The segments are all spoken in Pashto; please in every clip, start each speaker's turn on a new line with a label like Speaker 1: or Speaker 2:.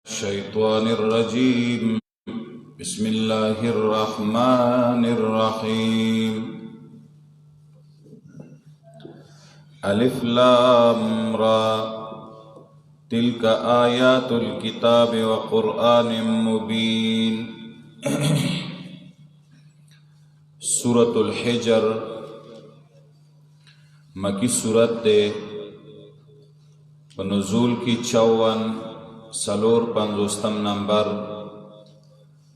Speaker 1: الشيطان الرجيم. بسم الله الرحمن الرحيم. ألف لام را تلك آيات الكتاب وقرآن مبين. سورة الحجر مکی سورت دے، نزول کی 54 نمبر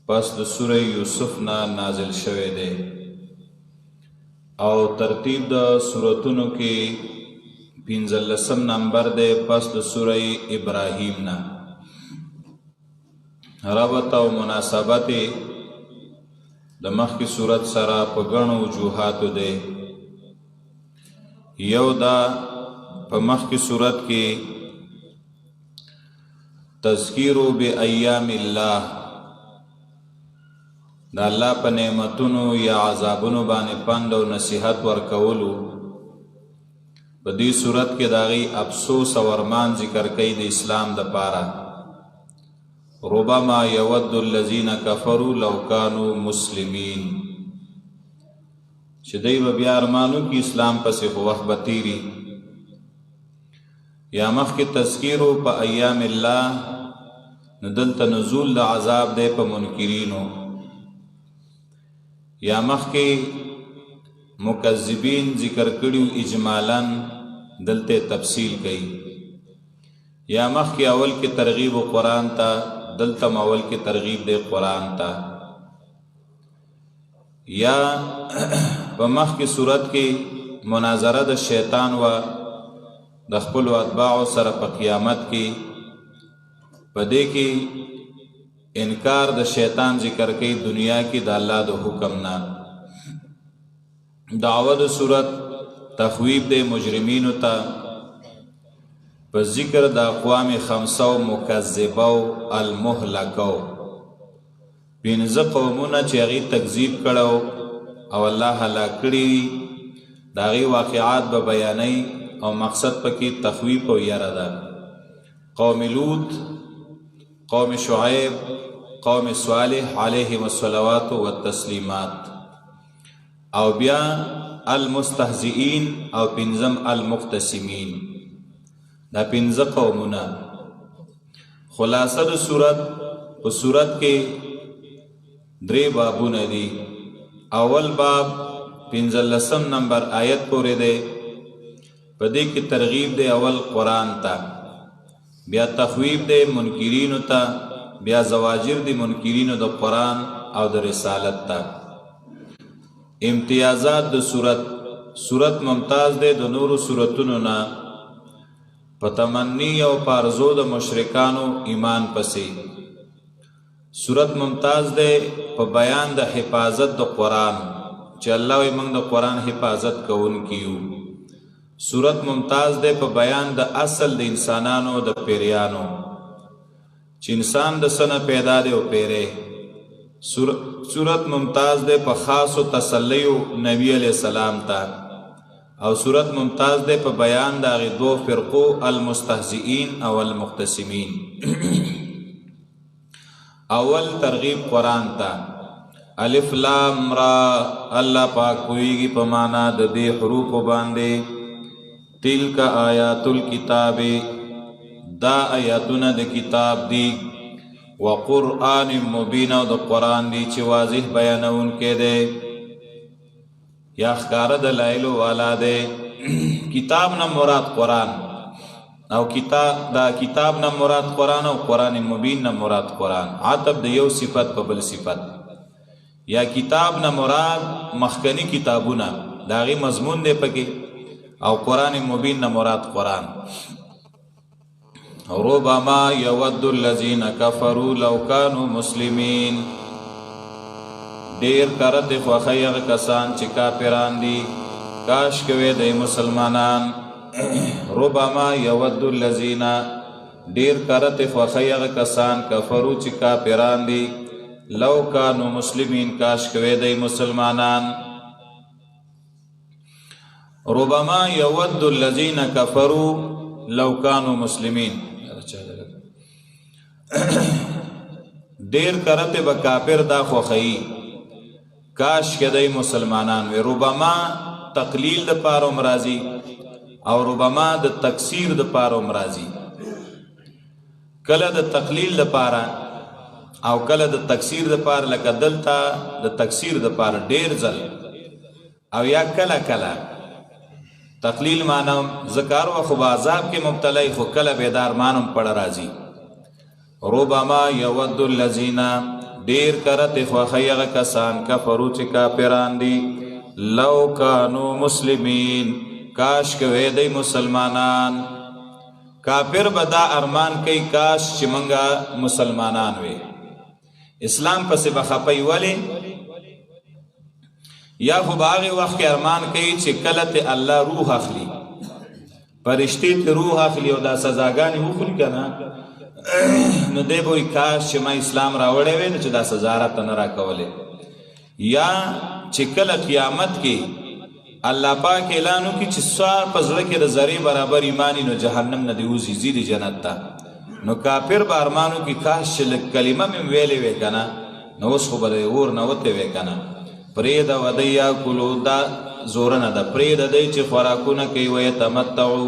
Speaker 1: پس د سورہ یوسف نا نازل شوه دے، او ترتیب د سورتونو کی 15 نمبر دے پس د سورہ ابراہیم نا. ربط او مناسبت د مخی سورت سرا په غنو وجوهاتو دے. یو دا په مخی سورت کی تذکیرو بی ایام اللہ، دا اللہ پا نعمتونو یا عذابونو بانے پند و نصیحت ورکولو. پا دی صورت کے داغی افسوس و ارمان ذکر کئی دی اسلام دا پارا. ربما یود الذین کفروا لو کانوا مسلمین، چدئی بیا ارمانو کی اسلام پس وقت بطیری. یا مخ کی تذکیرو پا ایام اللہ، ندلت نزول دا عذاب دے پا منکرینو. یا مخ کی مکذبین ذکر کریو اجمالاً، دلت تفصیل کئی. یا مخ کی اول کی ترغیب قرآن تا، دلتم اول کی ترغیب دے قرآن تا. یا پا مخ کی صورت کی مناظرہ دا شیطان و دخپل و اتباع سر پا قیامت کی، پدے کی انکار د شیطان ذکر کئی دنیا کی دا اللہ دا حکم نا. دعوت صورت تخویب دے مجرمینو تا، پا ذکر دا اقوام خمسو مکذبو المحلکو، پینز قومونا چیغی تکذیب کرو او اللہ حلاکڑی داغی واقعات با بیانی او مقصد پا کی تخویب و یردا. قوم لوط، قوم شعیب، قوم صالح علیہم الصلوات والتسلیمات، او بیا المستہزئین او پنزم المقتسمین. دا پنز قومنا. خلاصہ دا صورت و صورت کے درے بابو ندی. اول باب 15 نمبر آیت پورے دے، پدے کی ترغیب دے اول قرآن تا، بیا تخویب دے منکرینو تا، بیا زواجر دی منکرینو دا قرآن او دا رسالت تا. امتیازات دا صورت ممتاز دے دا نور صورتونو نا، پتمنی او پارزو دا مشرکانو ایمان پسی. صورت ممتاز دے پا بیان دا حفاظت دا قرآن، چی اللہ وی منگ دا قرآن حفاظت کون کیو. صورت ممتاز دے پا بیان دا اصل دا انسانانو دا پیریانو، چی انسان دا سن پیدا دے و پیرے. صورت ممتاز دے پا خاص و تسلیو نبی علیہ السلام تا. او صورت ممتاز دے پا بیان دا غی دو فرقو المستہزئین او المقتسمین. اول ترغیب قرآن تا. الف لام را، اللہ پاک کوئیگی پا مانا دا دے حروف باندے. تلک آیات الکتاب، دا آیاتنا دا کتاب دی. وقرآن مبین، دا قرآن دی چی واضح بیانون کے دے، یا اخکار دلائل والا دے. کتاب نا مراد قرآن، او کتاب نا مراد قرآن، او قرآن مبین نا مراد قرآن. عطب دا یو صفت پا بل صفت. یا کتاب نا مراد مخکنی کتابونا، داغی مضمون دے پکی، او قرآن مبین نا مراد قرآن. ربما یود الذین کفروا لو کانوا مسلمین، دیر کرد خوخیغ کسان چی کافران دی، کاش کوئے دی مسلمانان. ربما یود الذین، دیر کرد خوخیغ کسان کفرو چی کافران دی، لو کانوا مسلمین، کاش کوئے دی مسلمانان. ربما یود الذین کفروا لو کانوا مسلمین. ډیر کرته به کافر دا خوخی کاش کدی مسلمانان وی ربما تقلیل د پاره مرضی او ربما د تکثیر د پاره مرضی کله د تقلیل د پاره او کله د تکثیر د پاره لکه دلته د تکثیر د پاره ډیر ځل او یا کله کله تقلیل مانم ذکر و خو عذاب کې مبتلا خو کله بیدار مانم پړ راځي ربما یود الذین ډیر کرته خو خیغه کسان کفرو چې کافران دي لو کانوا مسلمین کاش کوي د مسلمانان کافر بدا ارمان کوي کاش چې منګه مسلمانان وي اسلام پسې بخپي ولی یا خو باغی وقت کې ارمان کوي چې کله ته الله روح اخلي فرشتي ته روح اخلي او دا سزاګانې وخوري کنه نو دی به کاش چې ما اسلام راوړی وی نو چې دا سزا راته نه راکولې یا چې کله قیامت کې الله پاک اعلان وکړي چې سوار په زړه کې د ذرې برابر ایمانی نو جهنم نه دی وځي ځي جنت ته نو کافر به ارمانو کې کاش چې کلمه مې ویلې وی کنه نو اوس خو به اور نه وته وی کنه پرید ودیا کلو دا زورنه دا پرید دی چې خوراکونه کوي وی تمتعو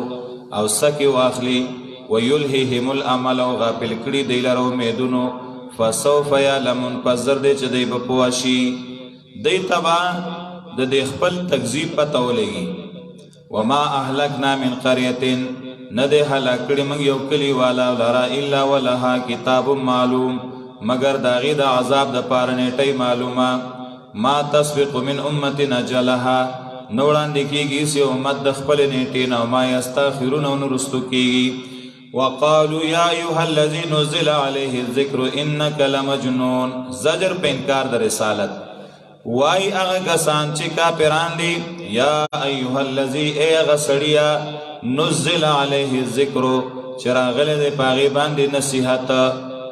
Speaker 1: او سکی واخلی ویلههم العمل او غافل کړي دی لرو امیدونو فسوف یعلمون پزر دی چې دی په پواشي دی تبا د دې خپل تکذیب پته ولګي وما اهلکنا من قريه نه دی هلاک کړي موږ یو کلی والا لرا الا ولها کتاب معلوم مگر داغي د عذاب د پاره نیټه معلومه ما تسبق من امه نجلها نوړان د کیږي سي امت د خپل نیټه نه ما یستغفرون ونرستو کیږي وقالوا يا ايها الذي نزل عليه الذكر انك لمجنون زجر په انکار د رسالت وای هغه کسان چې کافران دي یا ايها الذي اغه سړیا نزل عليه الذكر چراغله د پاغي باندې نصيحت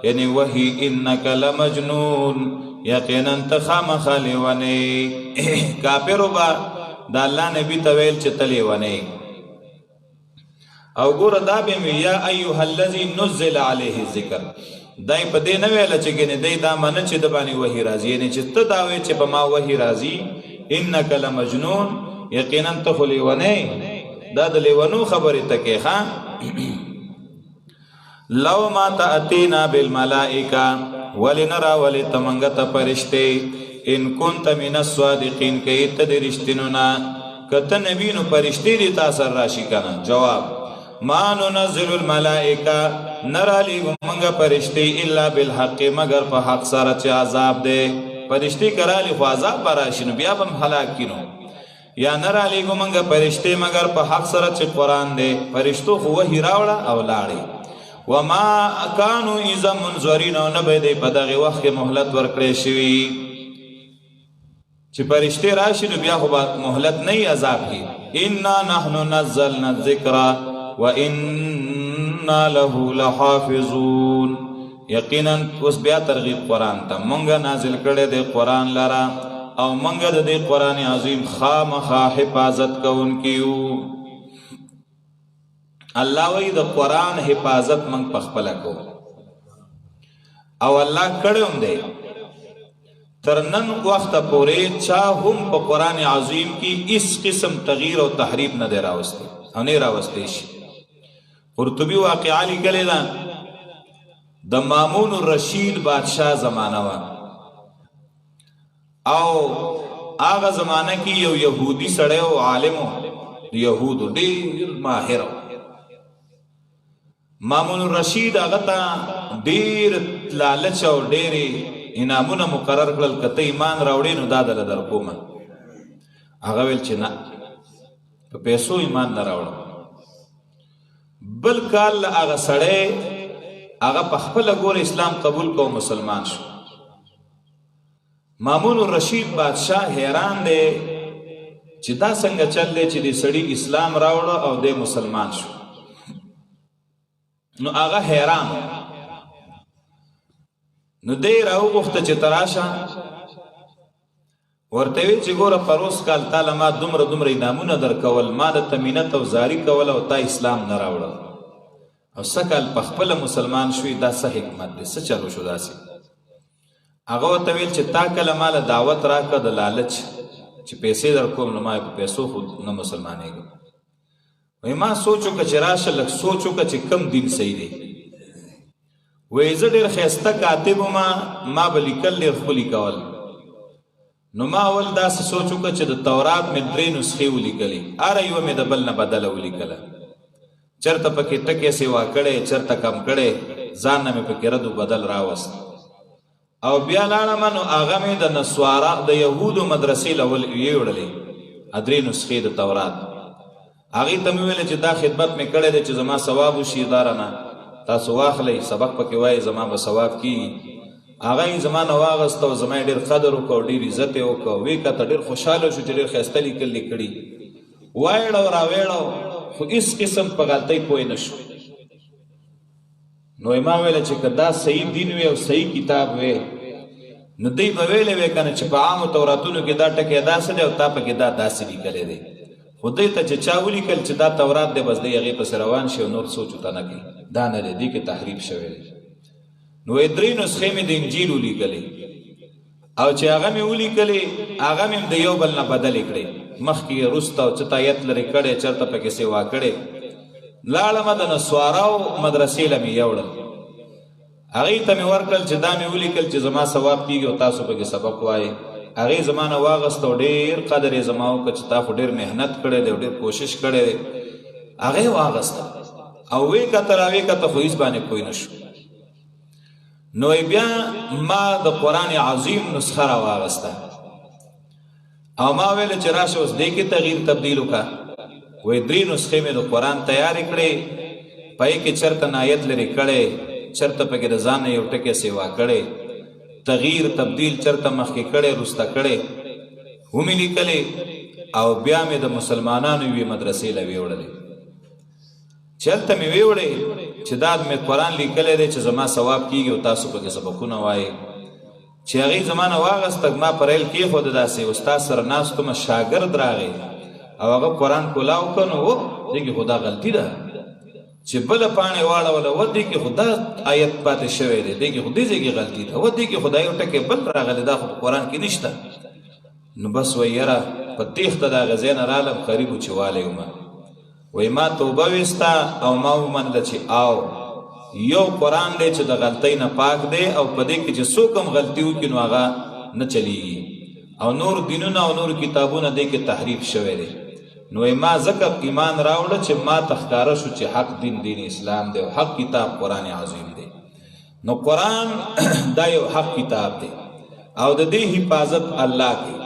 Speaker 1: یعنی وحي انك لمجنون یقینا تخام خلیونه کافرو با د الله نبی تویل چې تلی ونه او ګور دا به یا ایها الذی نزل علیه الذکر دای په دې نه ویل چې ګنې دای دا من چې د باندې وحی راځي یعنی چې ته دا وې چې په ما وحی راځي انک لمجنون یقینا ته خلیونه دا د لیونو خبره تکي ها لو ما تاتینا بالملائکه ولنرى ولتمنغت فرشته ان كنت من الصادقين کیت د رښتینونا کته نبینو فرشتي دي تاسو راشي کنه جواب ما ننزل الملائکه نرى لمنغ فرشتي الا بالحق مگر په حق سره چې عذاب ده فرشتي کرالی خو عذاب براشنو بیا هم هلاک کینو یا نرى لمنغ فرشتي مگر په حق سره چې قران ده فرشتو خو وحی راوړه او لاړي وما كانوا اذا منذرين نبه دی په دغه وخت کې مهلت ورکړې شوی چې فرشتي راشي نو بیا خو مهلت نه عذاب کی ان نحن نزلنا الذکر وانا له لحافظون یقینا اوس بیا ترغیب قران ته مونږه نازل کړي دی قران لرا او مونږه د دې قران عظیم خامخا حفاظت کوونکیو الله وی د قران حفاظت من پخپل کو او الله کړم دی ترنن وخت پورې چا هم په قران عظیم کې اس قسم تغییر او تحریف نه دی راوستي او نه راوستي شي قرطبي واقعا لیکلی دا د مامون الرشید بادشاہ زمانہ وا او هغه زمانہ کې یو يهودي سړی او عالم يهود ډیر ماهر مامون الرشید هغه ته ډیر لالچ او ډیر انعامونه مقرر کړل کته ایمان راوړې نو دا دل در کومه هغه ویل چې نه په پیسو ایمان نه راوړم بل کال هغه سړی هغه په خپل ګور اسلام قبول کو مسلمان شو مامون الرشید بادشاہ حیران دی چې دا څنګه چل دی چې د سړی اسلام راوړ او د مسلمان شو نو هغه حیران نو دی راو غوښته چې تراشه ورته وی چې ګوره پروس کال تعالی ما دومره انعامونه درکول ما د تمینت او زاری کول او تا اسلام نه راوړ او سکل په خپل مسلمان شوی دا څه حکمت دی څه چلو شو داسې هغه ورته ویل چې تا کله ماله دعوت راکړه د لالچ چې پیسې در کوم نو ما په پیسو خو نه مسلمانېږم. وایي ما سوچ وکړه چې راشه لږ سوچ وکړه چې کم دین صحیح دی. وایي زه ډېر ښایسته کاتب وم، ما به لیکل ډېر ښکلي کول. نو ما اول داسې سوچ وکړه چې د تورات مې 3 نسخې ولیکلې، هره یوه مې د بل نه بدله ولیکله، چېرته پکې ټکې سیوا کړی، چېرته کم کړی، ځان نه مې پکې رد و بدل راوست. او بیا لاړم نو هغه مې د نسوارا د یهودو مدرسې له یوړلې 3 نسخې د تورات. هغې ته مې ویلې چې دا خدمت مې کړی دی چې زما ثواب وشي، دا رانه تاسو واخلئ، سبق پکې وایي، زما به ثواب کېږي. هغه یې زما نه واغسته او زما یې ډېر قدر وکړ، ډېر عزت یې وکړ. ویې کته ډېر خوشحاله شو چې ډېر ښایسته لیکل یې کړي. وایړه او راویړه خو هېڅ قسم په غلطۍ پوه نه شو. نو ما ویله چې که دا صحیح دین وي او صحیح کتاب وي نو دوی به ویلی وی که نه چې په عامو توراتونو کې دا ټکی داسې دی او تا پکې دا داسې لیکلی دی. خو دوی ته چې چا ولیکل چې دا تورات دی بس دی هغې پسې روان شي او نور سوچ ورته نه کوي. دا نه دی، دې کې تحریف شوی دی. نو 3 نسخې مې د انجیل ولیکلې او چې هغه مې ولیکلې هغه مې د یو بل نه بدلې کړې، مخکې یې وروسته او چېرته ایت لرې کړی، چېرته پکې سیوا کړی. لاړمه د نسواراو مدرسې له مې یوړل، هغې ته مې ورکړل چې دا مې ولیکل چې زما ثواب کېږي او تاسو پکې سبق وایې. هغې زما نه واغسته او ډېر قدر یې زما وکړه چې تا خو ډېر محنت کړی دی او ډېر کوشش کړی دی. هغې واغسته او ویې کته راویې کته خو هېڅ باندې پوه نه شو. نو بیا ما د قرآن عظیم نسخه را واغسته او ما ویله چې راشه اوس دې کې تغییر تبدیل وکړه. وایي 3 نسخې مې د قرآن تیارې کړې، پای کې چېرته نایت لرې کړی، چېرته پکې د ځان نه یو ټکی سیوا کړی، تغییر تبدیل چېرته مخکې کړی وروسته کړی ومې لیکلې. او بیا مې د مسلمانانو یوې مدرسې له ویوړلې، چېرته مې ویوړې چې دا مې قرآن لیکلی دی چې زما ثواب کېږي او تاسو پکې سبقونه وایې. چې هغې زما نه واغسته، ما په ریل کېښوده، داسې استاد سره ناست ومه، شاګرد راغی او هغه قرآن کولاو کړ نو دې کې خو دا غلطي ده چې بله پاڼې واړوله، و دې کې خو دا آیت پاتې شوی دی، دې کې خو دې ځای کې غلطي ده، و دې کې خو دا یو ټکی بل راغلی، دا خو په قرآن کې نشته. نو بس وایي یاره په تېښته د هغه ځای نه رالم، قریب و چې والی ومه. وایي ما توبه ویسته او ما ومنله چې او یو قرآن دی چې د غلطۍ نه پاک دی او په دې کې چې څوک هم غلطي وکړي نو هغه نه چلیږي، او نور دینونه او نور کتابونه دې کې تحریف شوی دی. نو ما ځکه ایمان راوړه چې ما ته ښکاره شو چې حق دین دین اسلام دی او حق کتاب قرآن عظیم دی. نو قرآن دا یو حق کتاب دی او د دې حفاظت الله کوي.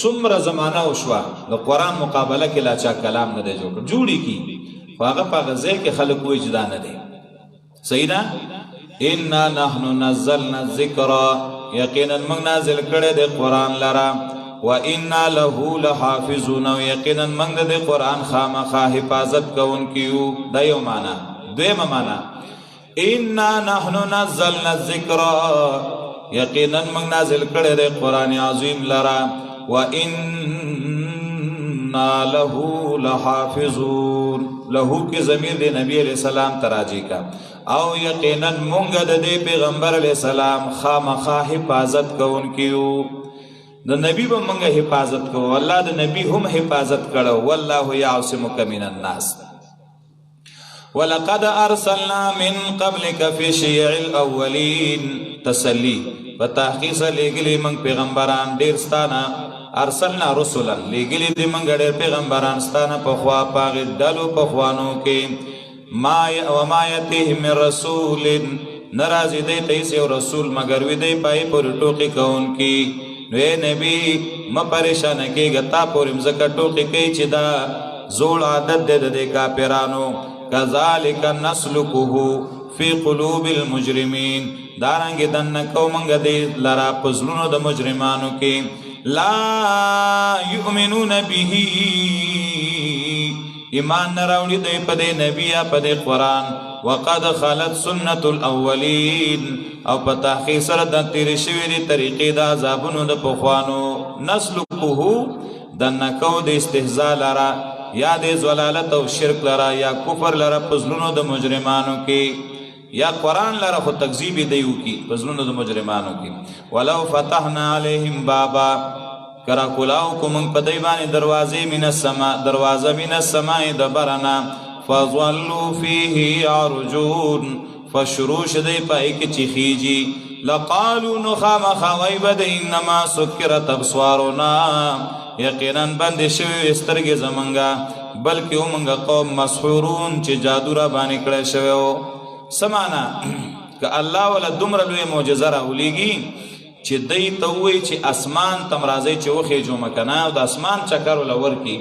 Speaker 1: څومره زمانه وشوه د قرآن مقابله کې لا چا کلام نه دی جوړ، جوړی کی خو هغه په هغه ځای کې خلک وایي چې دا نه دی صحیح ده. انا نحن نزلنا الذکر، یقینا موږ نازل کړی دی قرآن لره، و انا له لحافظون، او یقینا موږ د قرآن خامخا حفاظت کوونکي یو. دا یو معنا. دویمه معنا انا نحن نزلنا الذکر، یقینا موږ نازل کړی دی قرآن عظیم لره، و انا له لحافظون، له کې ضمیر دی نبی علیہ السلام تراجی کا، او یقینا موږ د دې پیغمبر علیہ السلام خامخا حفاظت کوونکي یو. د نبی به موږ حفاظت کوو، الله د نبی هم حفاظت کړو. والله یعصمک من الناس. ولقد ارسلنا من قبلك في شيع الاولین، تسلی په تحقیق سره لېږلي موږ پیغمبران ډېر ستانه، ارسلنا رسلا لېږلي دي موږ ډېر پیغمبران ستانه پخوا په هغې ډلو پخوانو کې. وما یأتیهم من رسول، نه راځي دی ته هېڅ یو رسول مګر وي دی پای پورې ټوقې کوونکي. نو ای نبی مه پریشانه کېږه، تا پورې مځکه ټوقې کوي چې دا زوړ عادت دی د دې کافرانو. کذلک نسلکه فی قلوب المجرمین، دارنګې دننه کوو موږ دې لره په زړونو د مجرمانو کې. لا یؤمنون به، ایمان نه راوړي دی په دې نبي یا په دې قرآن. وقد خلت سنت الاولین، او په تحقیق سره د تیرې شوې دي طریقې د عذابونو د پخوانو. نسلکه دننه کوو د استهزا لره، یا د ضلالت او شرک لره، یا کفر لره په زړونو د مجرمانو کې. یا قرآن لره خو تکذیب دیو کی پزلونو د مجرمانو کی ولو فتحنا علیهم بابا کرا کلاو کو من پدای باندې دروازه من السماء دبرنا فظلوا فيه يعرجون فشروش دی پای کی چخیجی لقالوا نخام خویبد انما سکرت ابصارنا یقینا بند شوی استرګې زمنګا بلکې ومنګا قوم مسحورون چې جادو را باندې کړه شوی سمانا که الله ولا دومره لوی معجزه راولیږي چې دی ته وایي چې اسمان تم راځي چې وخېجو مکنه او د اسمان چکر ولا ورکی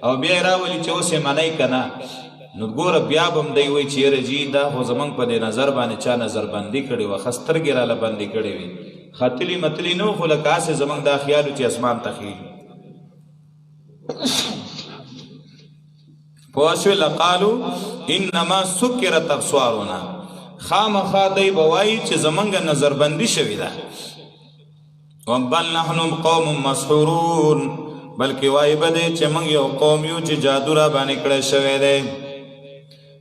Speaker 1: او بیا راولي چې اوسې منی کنه نو ګوره بیا به هم دی وایي چې یاره جي دا خو زمونږ په دې نظر باندې چا نظر بندي کړې وه ښه سترګې راله بندي کړې وي ختلي متلي نه خو لکه هسې زمونږ دا خیال و چې اسمان ته خېږي پوه شوې لقالو انما سکرت ابصارنا خامخا دی به وایي چې زمونږ نظر بندي شوې ده بل نحن قوم مسحورون بلکې وای بده چې موږ یو قوم یو چې جادو را باندې کړی شوی دی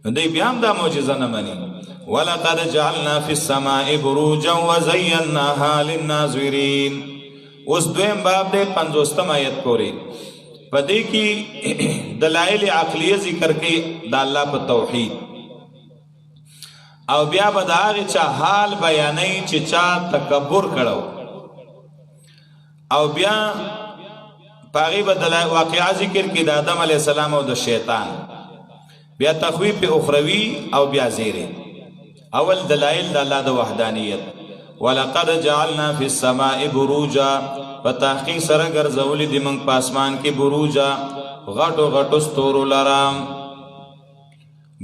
Speaker 1: نو دی بیا هم دا معجزه نه مني ولقد جعلنا فی السماء بروجا وزیناها للناظرین اوس دویم باب دی 50 آیت پورې په دې کې دلایل عقلیه ذکر کوي د الله په توحید او بیا به د هغې چا حال بیانوي چې چا تکبر کړو او بیا پاغي بدل واقعا ذکر کی د آدم علی السلام او د شیطان بیا تخویف اخروی او بیا زیره اول دلائل د الله د وحدانیت ولقد جعلنا فی السماء بروجا پتاحقیق سره ګرځولې د موږ په اسمان کې بروجا غټو غټو ستورو لرام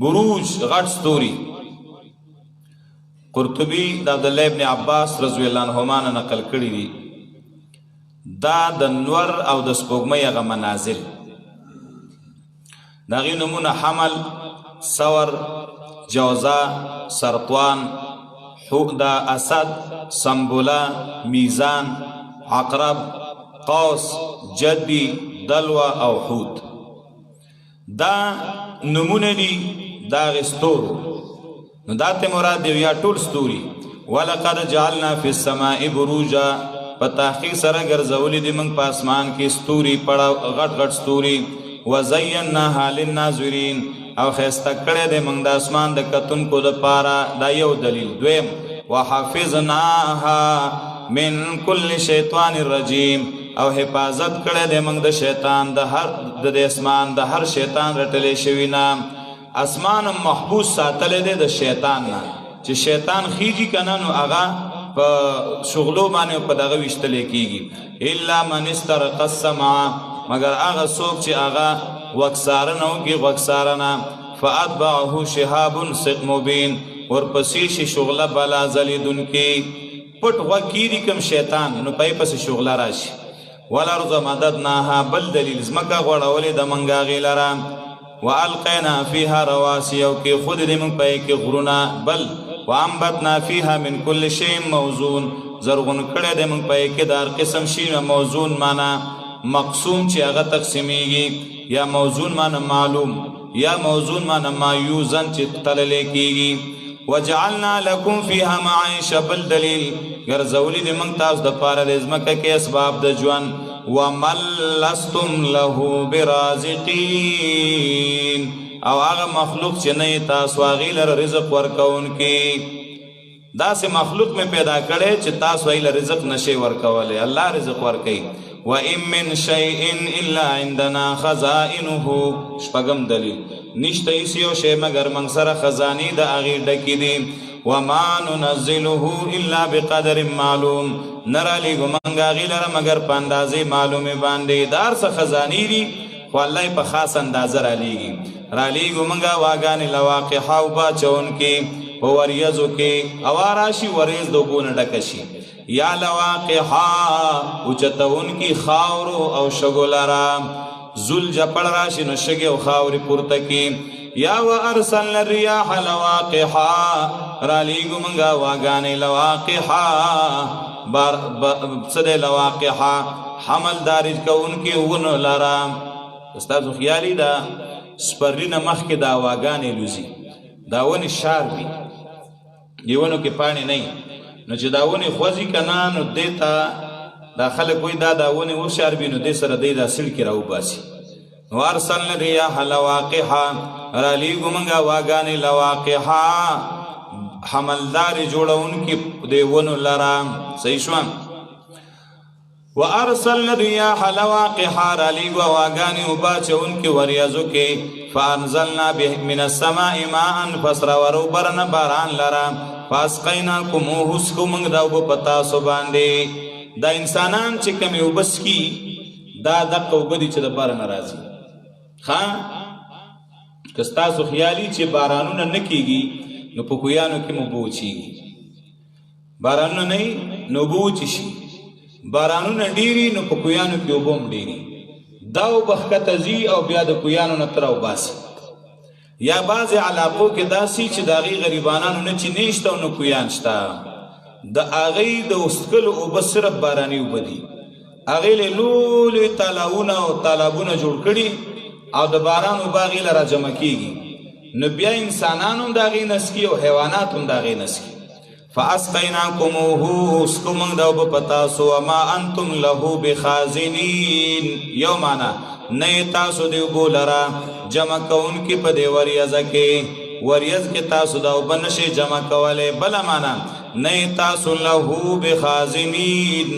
Speaker 1: بروج غټ ستوري قرطبی د عبد الله ابن عباس رضی الله عنهما نقل کړی دی دا د نور او د سپوږمۍ هغه منازل د هغې نومونه حمل ثور جوزا سرطوان دا اسد سنبله میزان عقرب قوس جدی دلوه او حوت دا نمونه دي دا هغې ستورو نو دا ته مراد دی یا ټول ستوري ولقد جعلنا فی السماء بروجا په تحقیق سره ګرځولې دي موږ په اسمان کې ستوري پړه غټ غټ ستوري وزیناها للناظرین او ښایسته کړی دی موږ د اسمان د کتونکو دپاره دا یو دلیل دویم وحفظناها من کل شیطان الرجیم او حفاظت کړی دی موږ د شیطان د اسمان د هر شیطان رټلی شوي نه اسمان محبوس ساتلی دی د شیطان نه چې شیطان خیجي که نه نو هغه په شغلو باندې په دغه ویشتلی کېږي الا من استرق السمع مگر هغه څوک چې هغه غوږسارنه وکړي غوږسارنه فاتبعه شهاب ثق مبین ورپسې شي شغله بلا ځلېدونکې پټ غوږ کېږي کوم شیطان نو پای پسې شغله راشي والارض مددناها بل دلیل ځمکه غوړولې د موږ هغې لره والقینا فیها رواسي او کېښودې دې موږ پای کې غرونه بل وانبتنا فيها من كل شيء موزون زرغون کړه د موږ پای کې دار قسم شي موزون معنا مقسوم چې هغه تقسیمیږي یا موزون معنا معلوم یا موزون معنا ما یوزن چې تلل کېږي وجعلنا لكم فيها معيش بل دلیل ګرځولې د موږ تاسو د پاره د ځمکه کې اسباب د ژوند ومن لستم له برازقین او هغه مخلوق چې نه تاسو هغې لره رزق ورکوونکي داسې مخلوق مې پیدا کړی چې تاسو هغې له رزق نشئ ورکولی الله رزق ورکوي وان من شیء الا عندنا خزائنه شپږم دلیل نشته هیڅ یو شی مګر موږ سره خزانې د هغې ډکې دي وما ننزله الا بقدر معلوم نه رالیږو موږ هغې لره مګر په اندازې معلومې باندې د هر څه خزانې دي خو الله یې په خاص اندازه رالیږي رالیږو موږ واګانې لواقحه او باچونکې په وریځو کې هوا راشي وریځ د اوبو نه ډکه شي یا لواقحه اوچتونکي خاورو او شګو لره زل جپړ راشي نو شګې او خاورې پورته کې یا وارسلنا الرياح لواقحه رالیږو موږ واګانې لواقحه څه دی لواقحه حمل دارج کوونکي ونو لره استاسو خیالي ده سپرلی نه مخکې دا واګانې لوزي دا ونې شار وي یونو کې پاڼې نه نو چې دا ونې خوځي که نه نو دې ته دا خلک وایي دا ونې وشاربي نو دې سره دی دا سړکې راوباسي. نو ارسلنا الریاح لواقحا رالیږو موږ واګانې لواقحا حملدارې جوړونکي دې ونو لره. صحیح شوه. وارسلنا الرياح لواقحا رالیږو واګانې اوبه اچونکي وریځو کې فانزلنا من السماء ماء پس راورو برنه باران لره فاسقیناکموه اسکو موږ دا اوبه په تاسو باندې. دا انسانان چې کومې اوبه څښي دا دغه اوبه دي چې د باره نه راځي. ښه که ستاسو خیالي چې بارانونه نه کېږي نو په کویانو کې مو اوبه وچېږي. بارانونه نه وي نو اوبه وچې شي. بارانونه ډیری نو په کویانو کې اوبه هم ډیری. دا اوبه ښکته ځي او بیا د کویانو نه تر راوباسي. یا بعضې علاقو کې داسې چې د هغې غریبانانو نه چینې شته او نه کویان شته. د هغې د وڅښلو اوبه صرف باراني اوبه دي. هغې له لوی لوی تالابونه او تالابونه جوړ کړي او د باران اوبه هغې له راجمع کېږي. نو بیا انسانان هم د هغې نه څښي او حیوانات هم د هغې نه څښي. فاسقیناکموه اسکو موږ دا اوبه په تاسو وما انتم له بخازنین. یو معنا نه تاسو د اوبو لره جمع کوونکي په دې وریځه کې. وریځ کې تاسو دا اوبه نشئ جمع کولی. بله معنا نه تاسو له بخازنین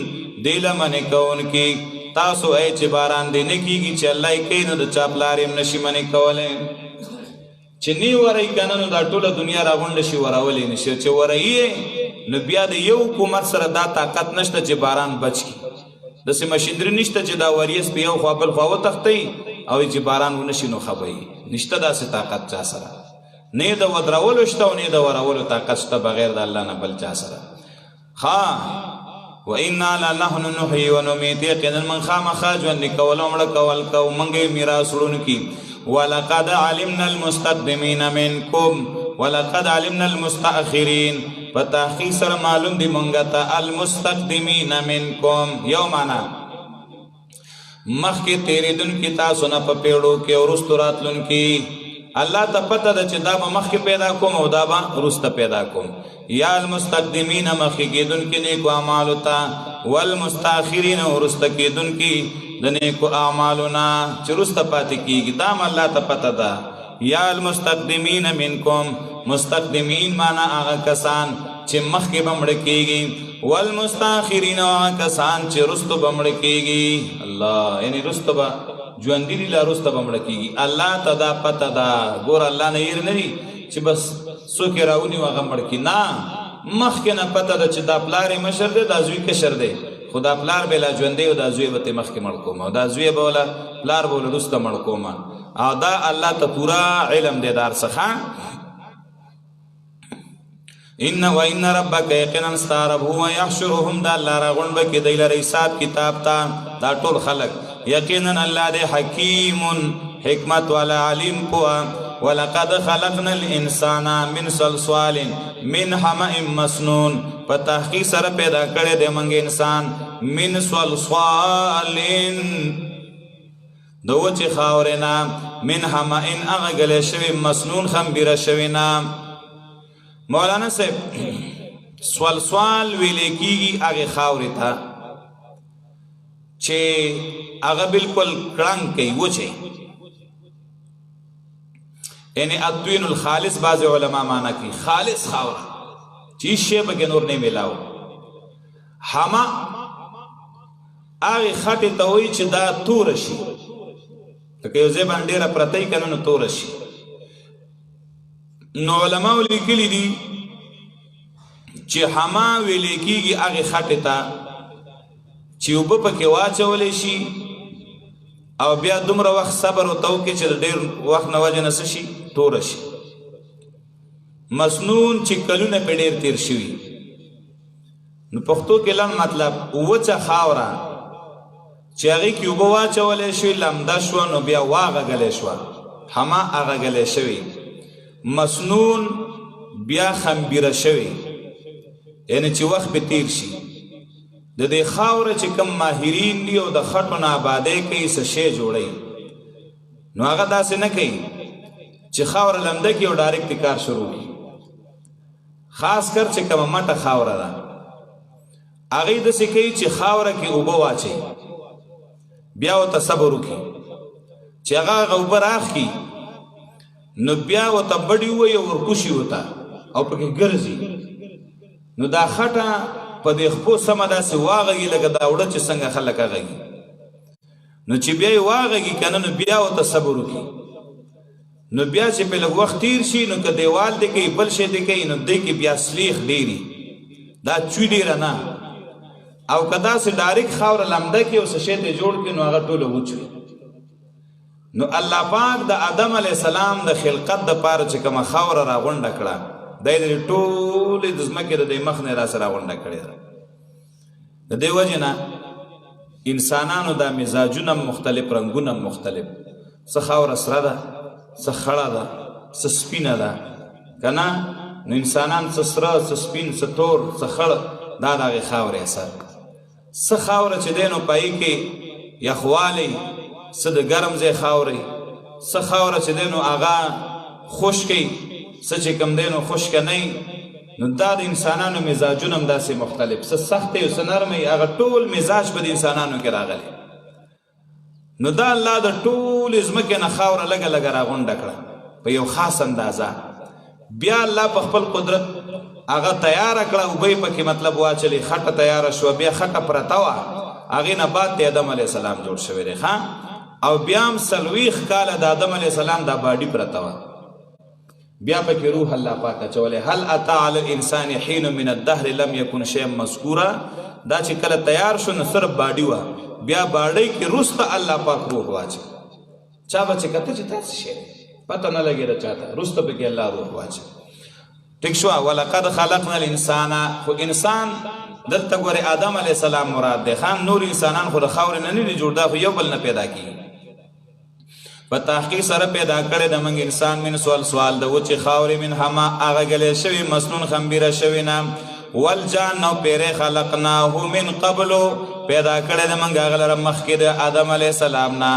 Speaker 1: دې له منې کوونکي. تاسو ای چې باران دې نه کېږي چې الله یې کوي نو د چا پلار یې هم نشي منې کولی. چې نی ورئ که نه نو دا ټوله دنیا راغونډه شي ورولی نه شي. چې ورئ نو بیا د یو حکومت سره دا طاقت نشته چې باران بچ کړي. داسې مشینري نشته چې دا وریځ په یو خوا بل خوا وتښتوي او چې باران ونه شي نو ښه به وي. نشته داسې طاقت چا سره. نه یې د ودرولو شته او نه یې د ورولو طاقت شته بغیر د الله نه بل چا سره. ښه وإنا لنحن نحيي ونميت. یقینا من خامخا ژوندي کول او مړه کول کوو. موږ یې میراث وړونکي. ولقد علمنا المستقدمین منکم ولقد علمنا المستأخرین. په تحقیق سره معلوم دی مونږ ته المستقدمین منکم. یو معنا مخکې تېرېدونکي تاسو نه په پیړو کې او وروستو راتلونکي. الله ته پته ده چې دا به مخکې پیدا کوم او دا به وروسته پیدا کوم. یا المستقدمین مخکې کېدونکي نیکو اعمالو ته والمستاخرین وروسته کېدونکي د نیکو اعمالونه چې وروسته پاتې کېږي. دا هم الله ته پته ده. یا المستقدمین منکم مستقدمین معنا هغه کسان چې مخکې به مړه کېږي. والمستاخرین هغه کسان چې وروسته به مړه کېږي. الله یعنې وروسته به ژوندي دي لا وروسته به مړه کېږي. الله ته دا پته ده. ګوره الله نه هېر نه دي چې بس څوک یې راونیو هغه مړ کړي. نه مخکې نه پته ده چې دا پلار یې مشر دی دا زوی کشر دی. خو دا پلار به لا ژوندی او دا زوی به ترې مخکې مړ کوم او دا زوی به وله پلار به وله وروسته مړ کوم. او دا الله ته پورا علم دی دار څخه. وان ربک یقینا ستا رب هو یحشرهم دا الله راغونډ به کړي دی لره حساب کتاب ته دا ټول خلک. یقینا الله دی حکیم حکمت والا علیم پوه. ولقد خلقنا الانسان من صلصال من حمأ مسنون. په تحقیق سره پیدا کړی دی موږ انسان من صلصال د وچې خاورې نه من حمأ هغه ګلی شوي مسنون خمبیره شوي نه. مولانا صاحب صلصال ویلی کېږي هغې خاورې ته چې هغه بلکل کړنګ کوي وچې. یعنی الطین الخالص بعض علماء مانا کی خالص خاورا چیز شی بگی نور نہیں ملاو. حما آغی خطی تاوی چی دا تورشی تکه یو زیبان دیر پرتی کننو تورشی. نو علماء لیکلی دی چی حما وی لیکی گی آغی خطی تا چی اوبه پکی واچولی شی او بیا دومره وخت صبر وتو کې چې ډېر وخت نه وجه نس شي توره شي. مسنون چې کلونه په ډېر تیر شوي. نو پښتو کې لم مطلب وچه خاوره چې هغې کې اوبه واچولی شوي لمده شوه نو بیا واغږلی شوه حما اغږلی شوي. مسنون بیا خمبیره شوي یعنې چې وخت به تیر شي. د دې خاوره چې کم ماهرین دي او د خټو نه آبادۍ کوي څه شی جوړوي نو هغه داسې نه کوي چې خاوره لمده کړي او ډایرکټ کار شروع کړي. خاص کر چې کومه مټه خاوره ده هغې داسې کوي چې خاوره کې اوبه واچوي بیا ورته صبر وکړي چې هغه اوبه راخکي نو بیا ورته بډې ووایي ورکوشي ورته او پکې ګرځي نو دا خټه په دې خپو سمه داسې واغږي لکه دا اوړه چې څنګه خلک اغږي نو چې بیا یې واغږي که نه نو بیا ورته صبر وکړي نو بیا چې پې لږ وخت تیر شي نو که دیوال دی کوي بل شی دی کوي نو دی کې بیا سلیخ ډېري دا چوي ډېره نه او که داسې ډایرکټ خاوره لمده کړي او څه شی ته جوړ کړي نو هغه ټوله وچ وي نو الله پاک د آدم علیه السلام د خلقت دپاره چې کومه خاوره راغونډه کړه دی د ټولې د ځمکې د دې مخ نه راسه راغونډه کړې ده د دې وجې نه انسانانو دا مزاجونه مختلف رنګونه مختلف څه خاوره سره ده څه خړه ده څه سپینه ده که نه نو انسانان څه سره څه سپین څه تور څه خړ دا د هغې خاورې اثر څه خاوره چې دی نو پایي کې یخوالی څه د ګرم ځای خاورې څه خاوره چې دی نو هغه خشکې څه چې کوم دی نو خشکه نه نو دا د انسانانو مزاجونه هم داسې مختلف څه سخت او څه نرم هغه ټول مزاج په د انسانانو کې راغلی نو دا الله د ټولې ځمکې نه خاوره لږه لږه راغونډه کړه په یو خاص اندازه بیا الله په خپل قدرت هغه تیاره کړه اوبه یې پکې مطلب واچلې خټه تیاره شوه بیا خټه پرته وه هغې نه بعد د آدم علیه السلام جوړ شوی دی او بیا هم 40 کاله د آدم علیه السلام دا باډي پرته وه بیا پکې روح الله پاک اچولی هل اتا علی الانسان حین من الدهر لم یکن شیئا مذکورا دا چې کله تیار شو نو صرف باډي وه بیا باډۍ کې وروسته الله پاک روح واچوي چا به چې کته چې داسې شی پته نه لګېده چاته وروسته پکې الله روح واچوي ټیک شوه ولقد خلقنا الانسان خو انسان دلته ګورې آدم علیه السلام مراد دی نور انسانان خو د خاورې نه نه دي جوړ دا خو یو بل نه پیدا کېږي په تحقیق سره پیدا کړی د موږ انسان من سوال د وچې خاورې من هما هغه ګلې شوي مسنون خمبیره شوي نه والجان نو پیرې خلقناه من قبلو پیدا کړی د موږ هغه لره مخکې د آدم علیه السلام نه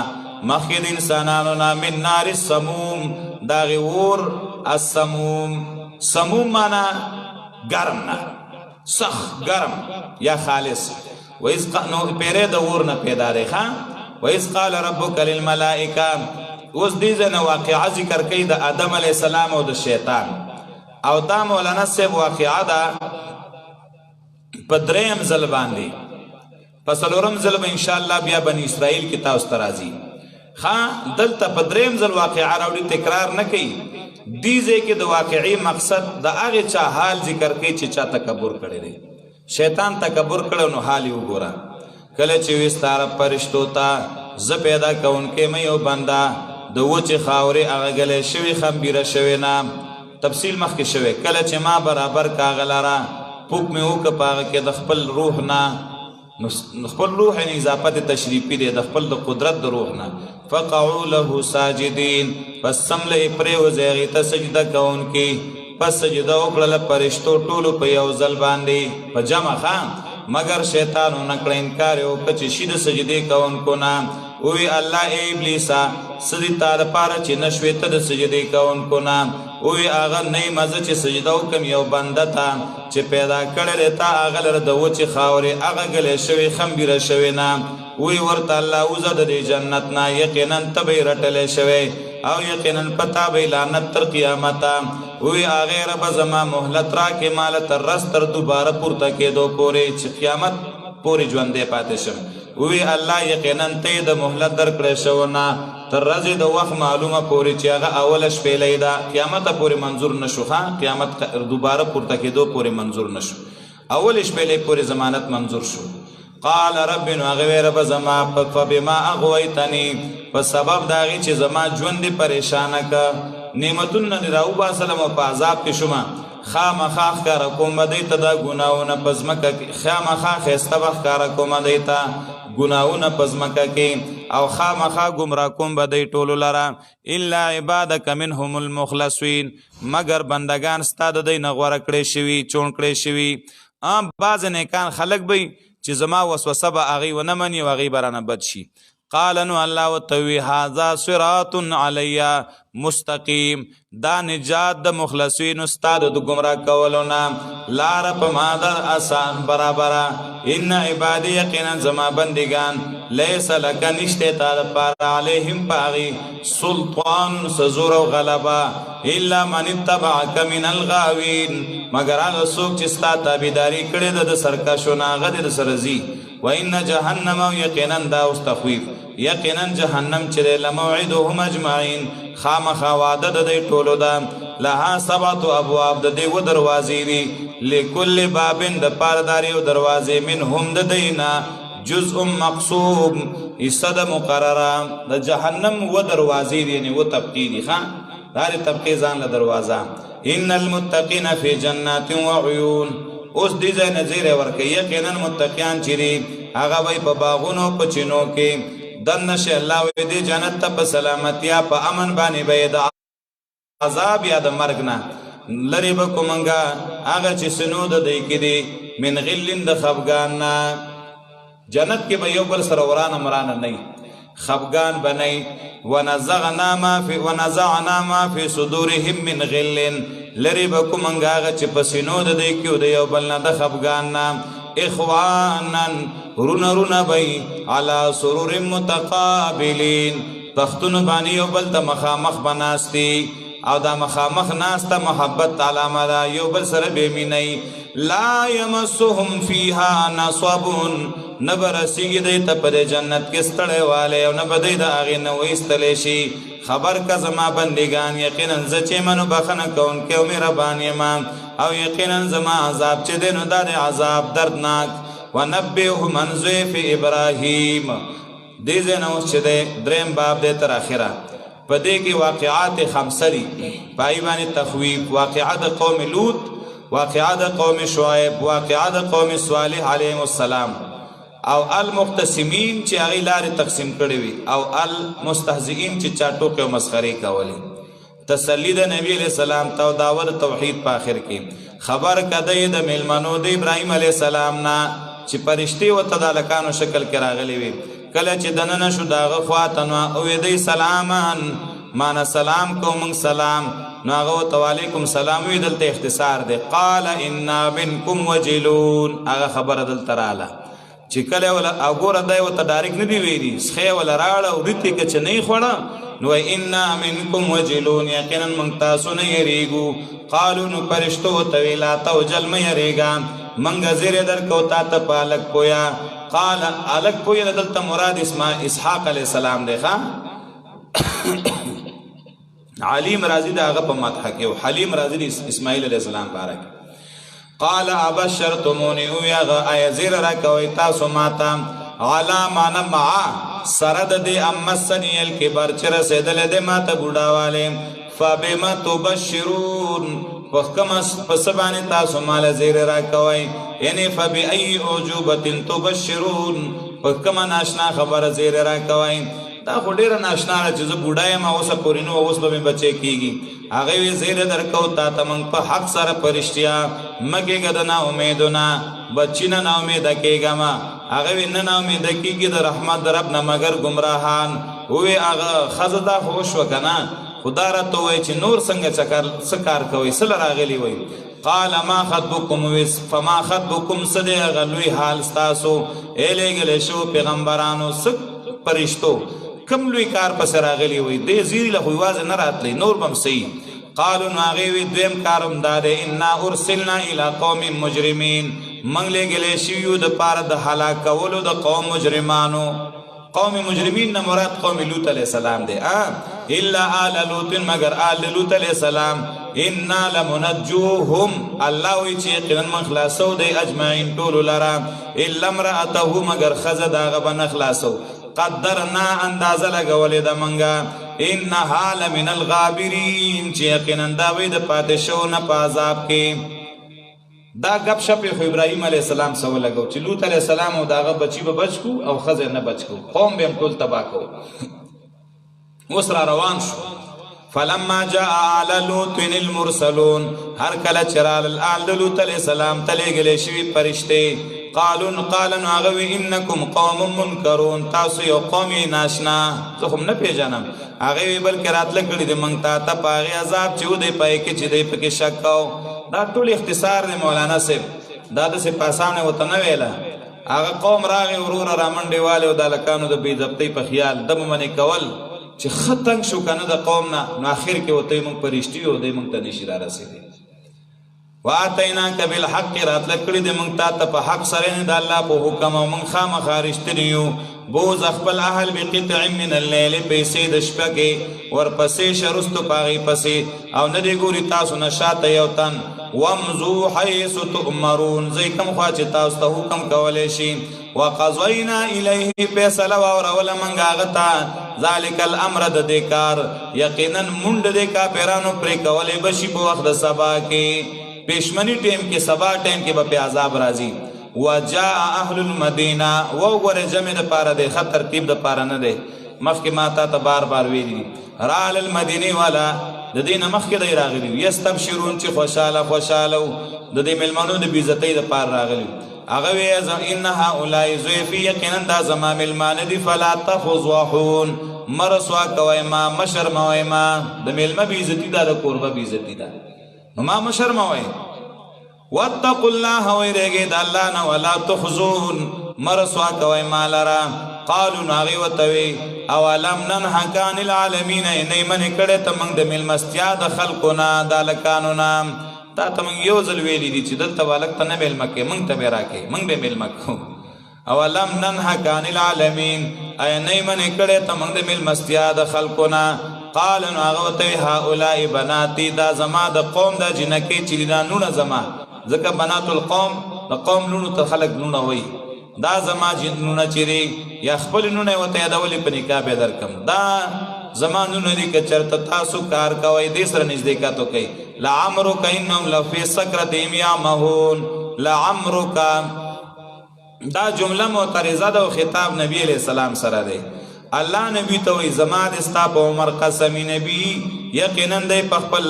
Speaker 1: مخکې د انسانانو نه من نار السموم د هغې اور السموم سموم معنا ګرم نه سخت ګرم یا خالص نو پیرې د اور نه پیدا دی وَإِذْ قَالَ رَبُّكَ لِلْمَلَائِكَةِ اوس دې ځای نه واقعه ذکر کوي د آدم علیه السلام او د شیطان او دا مولانا صاحب واقعه ده په دریم ځل باندې په څلورم ځل به انشاءالله بیا بني اسرائیل کې تاسو ته راځي دلته په دریم ځل واقعه راوړي تکرار نه کوي دې ځای کې د واقعي مقصد د هغې چا حال ذکر کوي چې چا تکبر کړی دی شیطان تکبر کړی نو حال یې وګوره کله چې وي ستا رب فرشتو ته زه پیدا کوونکی مې یو بنده د وچې خاورې هغه ګلی شوي خمبیره شوې نه تفصیل مخکې شوی کله چې ما برابر که هغه لره پوک مې وکړه په هغه کې د خپل روح نه خپل روح یعنې اضافت تشریفي دی د خپل د قدرت د روح نه فقعوا له ساجدین پس سمله یې پرېوځئ هغې ته سجده کوونکي پس سجده وکړله فرشتو ټولو په یو ځل باندې په جمع مگر شیطان نکړه انکار یې وکړه چې شي د سجدې کوونکو نه ووی الله ای ابلیسه څه دي تا دپاره چې نه شوې ته د سجدې کوونکو نه ووی هغه نه یې مزه چې سجده وکړم یو بنده ته چې پیدا کړی دی تا هغه لره د وچې خاورې هغه ګلی شوې خمبیره شوې نه وی ورته الله وځه د دې جنت نه یقینا ته به یې رټلی شوی او یقینا پتا به لعنت تر قیامته وی هغې ربه زما مهلت راکې ماله تر رس تر دوباره پورته کېدو پورې چې قیامت پورې ژوندی پاتې شم وی الله یقینا ته یې د مهلت درکړی شوی نه تر ورځې د وخت معلومه پورې چې هغه اوله شپېلۍ ده قیامته پورې منظور نه شو قیامت دوباره پورته کېدو پورې منظور نه شو اولې شپېلۍ پورې ضمانت منظور شو قال رب نو هغه وی رب زما فبما اغویتنی په سبب د هغې چې زما ژوند دې پریشانه که نعمتونه دې راوباسلم او په عذاب کې شومه خامخا ښکاره کوم به دی ته دا ګناهونه په ځمکه کې خامخا ښایسته به ښکاره کوم دی ته ګناهونه په ځمکه کې او خامخا ګمراه کوم به دی ټولو لره الا عبادک منهم المخلصین مگر بندگان ستا د دی نه غوره کړی شوي چون کړی شوي بعض نیکان خلک به چې زما وسوسه به هغې ونه مني او هغې به رانه بد شي قال نو الله وتوی هذا صراط علی مستقیم دا نجات د مخلصین استاد د گمراه کولونا لار په مادر آسان برابر ان عبادی یقینا زما بندگان لیس لک نشته تعالی پر علیهم باغی سلطان سزور او غلبا الا من اتبعك من الغاوین مگر هغه څوک چې ستا تابعداري کړې د سرکشونه هغه د سرزي و ان جهنم یقینا دا استخویف یقینا جهنم چې لموعدهم اجمعین خامخا وعده د دې ټولو ده لها سبعه ابواب د دې و دروازې دي لكل باب د پارداري او دروازې منهم د دینا جزء مقصوب اسد مقرره د جهنم و دروازې دي نه و طبقې دي ښا دار طبقې ځان له دروازه ان المتقین فی جنات و عیون اوس دې ځای نظیر ورکه یقینا متقیان چې هغه وای په باغونو په چینو کې دن شه الله وی دی جنت ته په سلامتیا په امن باندې به د عذاب یا د مرګ نه لری به کومنګا هغه چې سنو د دی کې دی من غلین د خفغان نه جنت کې به یو بل سره ورانه مرانه نه خفغان بنئ ونزعنا ما فی صدورهم من غلین لری به کومنګا هغه چې په سنو د دی کې د یو بل نه د خفغان نه اخوانا رونا بی علا سرور متقابلین تختون بانی یو بل تا مخامخ بناستی او دا مخامخ ناستا محبت علامه دا یو بل سر بیمینی لا یمسهم فیها نصبون نبرسیگی دیتا پد جنت کستڑے والے او نبدی دا آغی نویستلیشی خبر کا زما بندگان یقینا زچے منو بخن کون کے میرا بانی مان او یقینا زما عذاب چه دینو دا دی عذاب دردناک ونبئهم عن ضیف ابراهیم دیزه نوس چه دی درم باب دی تر آخره پدې کې واقعات خمسه دي پای باندې تخویف واقعات قوم لوط واقعات قوم شعیب واقعات قوم صالح علیهم السلام او المختصمین چې هغه لارې تقسیم کړي وي او المستهزئین چې چا ټوکې او مسخري کولې تسلی د نبی علیہ السلام ته دعوت توحید په اخر کې خبر کده د میلمنو د ابراهیم علیہ السلام نه چې پرشتي او تدالکانو شکل کې راغلي وي کله چې دننه شو داغه خواطن او دې سلامان معنا سلام کوم سلام ناغه تعالیکم سلام وی دلته اختصار ده قال انا منکم وجلون هغه خبر دل تراله چې کله ولا وګوره دای وته ډایرک نه دی ویلي سخه ولا راړه او دته کې چې نه خوړه نو انا منکم وجلون یقینا من تاسو نه یریګو قالو نو پرشتو تویلا توجل مې یریګا منګه زیر در کو تا ته پالک پویا قال الک پویا دلته مراد اسحاق علیہ السلام دی ښا علیم رازی دا هغه په مدح کې او حلیم رازی د اسماعیل علیہ السلام بارک قال ابشرتمونی او یا ایزیر را کوي تاسو ماته علا معنا مع سرد دی امسنی الکبر چر سیدل دی ماته بوډاواله فبما تبشرون وکمس پسبانی تاسو مال زیر را کوي یعنی فبای عجوبه تبشرون وکما ناشنا خبر زیر را کوي دا خډیر ناشنا چې زه بوډای ما اوسه پورینو اوس به بچی کیږي هغه وی زیر درکو تا تمنګ په حق سره پرشتیا مګه غدنا امیدونه بچینا نا امید کېګه ما هغه وی نه امید کیږي د رحمت رب نه مگر گمراهان وې هغه خزدا خوش وکنا خدا را تو وای چې نور څنګه سکار کوي سل راغلی وای قال ما خطبكم فما خطبكم صدق غلوی حال تاسو الګل شو پیغمبرانو سک پرشتو کم لوی کار پس راغلی وی دې زیری له خواز نه راتلی نور بم سي قالوا ناغي دویم کارم داده انا ارسلنا الى قوم مجرمین منگلے گلے شیو د پار د هلاکولو د قوم مجرمانو قوم مجرمین نه مراد قوم لوط علیہ السلام دے الا آل لوط مگر آل لوط علیہ السلام انا لمنجوهم الله وی چې قرن من خلاصو دی اجمعین طول لرا الا امراته مگر خزدا غبن خلاصو قدرنا اندازه لګولې د منګه ان حال من الغابرین چې یقینا دا وې د پادشاه نه پازاب کې دا غب شپ خو ابراهیم علی السلام سره لګو چې لوط علی السلام او داغه بچی به بچو او خزر نه بچو قوم به ټول تبا کو وسره روان شو فلما جاء على لوط المرسلون هر کله چرال آل لوط علیہ السلام تلګلې شوی فرشته قالن هغه انکم قوم منکرون تاسو یو قوم ناشنا زه هم نه پیژنم هغه بلکې راتله کړي د موږ ته په هغې عذاب چې ودی پای کې چې دی پکې شک کوو. دا ټول اختصار دی مولانا صاحب، دا داسې په اسانه ورته نه ویله. هغه قوم راغی وروره رامنډې والې او د هلکانو د بې ضبطۍ په خیال د منې کول چې ښه تنګ شو که نه د قوم نه، نو اخر کې ورته موږ په رښتي او دی موږ ته نشي را رسېدی. واتیناک بالحق راتله کړي د موږ ته په حق سره نه د الله په حکم او موږ خامخا رښتیني یو. بوز خپل اهل بقطع من الليل پیسې د شپه کې ورپسې شرستو په هغې پسې او نه دی ګوري تاسو نه شاته یو تن. وامضو حیث تؤمرون ځئ کوم خوا چې تاسو ته حکم کولی شي. وقضینا الیه فیصله واوروله موږ هغه ته ذلک الامر د دې کار یقینا مونږ د دې کافرانو پرې کولی به شي په وخت د سبا کې، پېشمني ټیم کې سبا ټیم کې به پې عذاب راځي. وجاء اهل المدینه وګوره جمع د پاره دی، ښه ترتیب د پاره نه دی، مخکې ما تا ته بار بار ویلي دي. رال المدینې والا د دې نه مخکې دی راغلي یستبشرون چې خوشحاله و د دې مېلمنو د بېعزتۍ د پاره راغلي. هغه وی ان هؤلاء ضیفي یقینا دا زما مېلمانه دي فلا تفضحون مه رسوا کوئ ما مه شرموئ ما. د مېلمه بېعزتي دا د کوربه بېعزتي ده، نو ما مه شرموئ. واتقوا الله ویریږئ د الله نه ولا تخزون مه رسوا کوئ ما لره. قالو نو هغې ورته وی اولم ننهک عن العالمین نه منې کړی ته موږ د مېلمستیا د خلکو نه د هلکانو نه. تا ته موږ یو ځل ویلي دي چې دلته به هلک ته نه مېلمه کوې، موږ ته به یې راکوې، موږ به یې مېلمه کوو. اولم ننهک عن العالمین ایا نه منې کړی ته موږ د مېلمستیا د خلکو نه. قال نو هغه ورته وی هؤلاء بناتي دا زما د قوم دا جنکۍ چې دي دا نونه زما، ځکه بنات القوم د قوم لونو ته خلک نونه وایي، دا زما نونه چې دي یا خپل نونه ورته یادولې په نکاح به درکم، دا زما نونه دي که چېرته تاسو کار کوئ دې سره نږدېکت وکئ. لعمرک انهم لفی سکرتهم یعمهون. لعمرک دا جمله معترضه ده او خطاب نبی علیہ السلام سره دی. الله نبی ته وایي زما د ستا په عمر قسمی نبی یقینا دی په خپل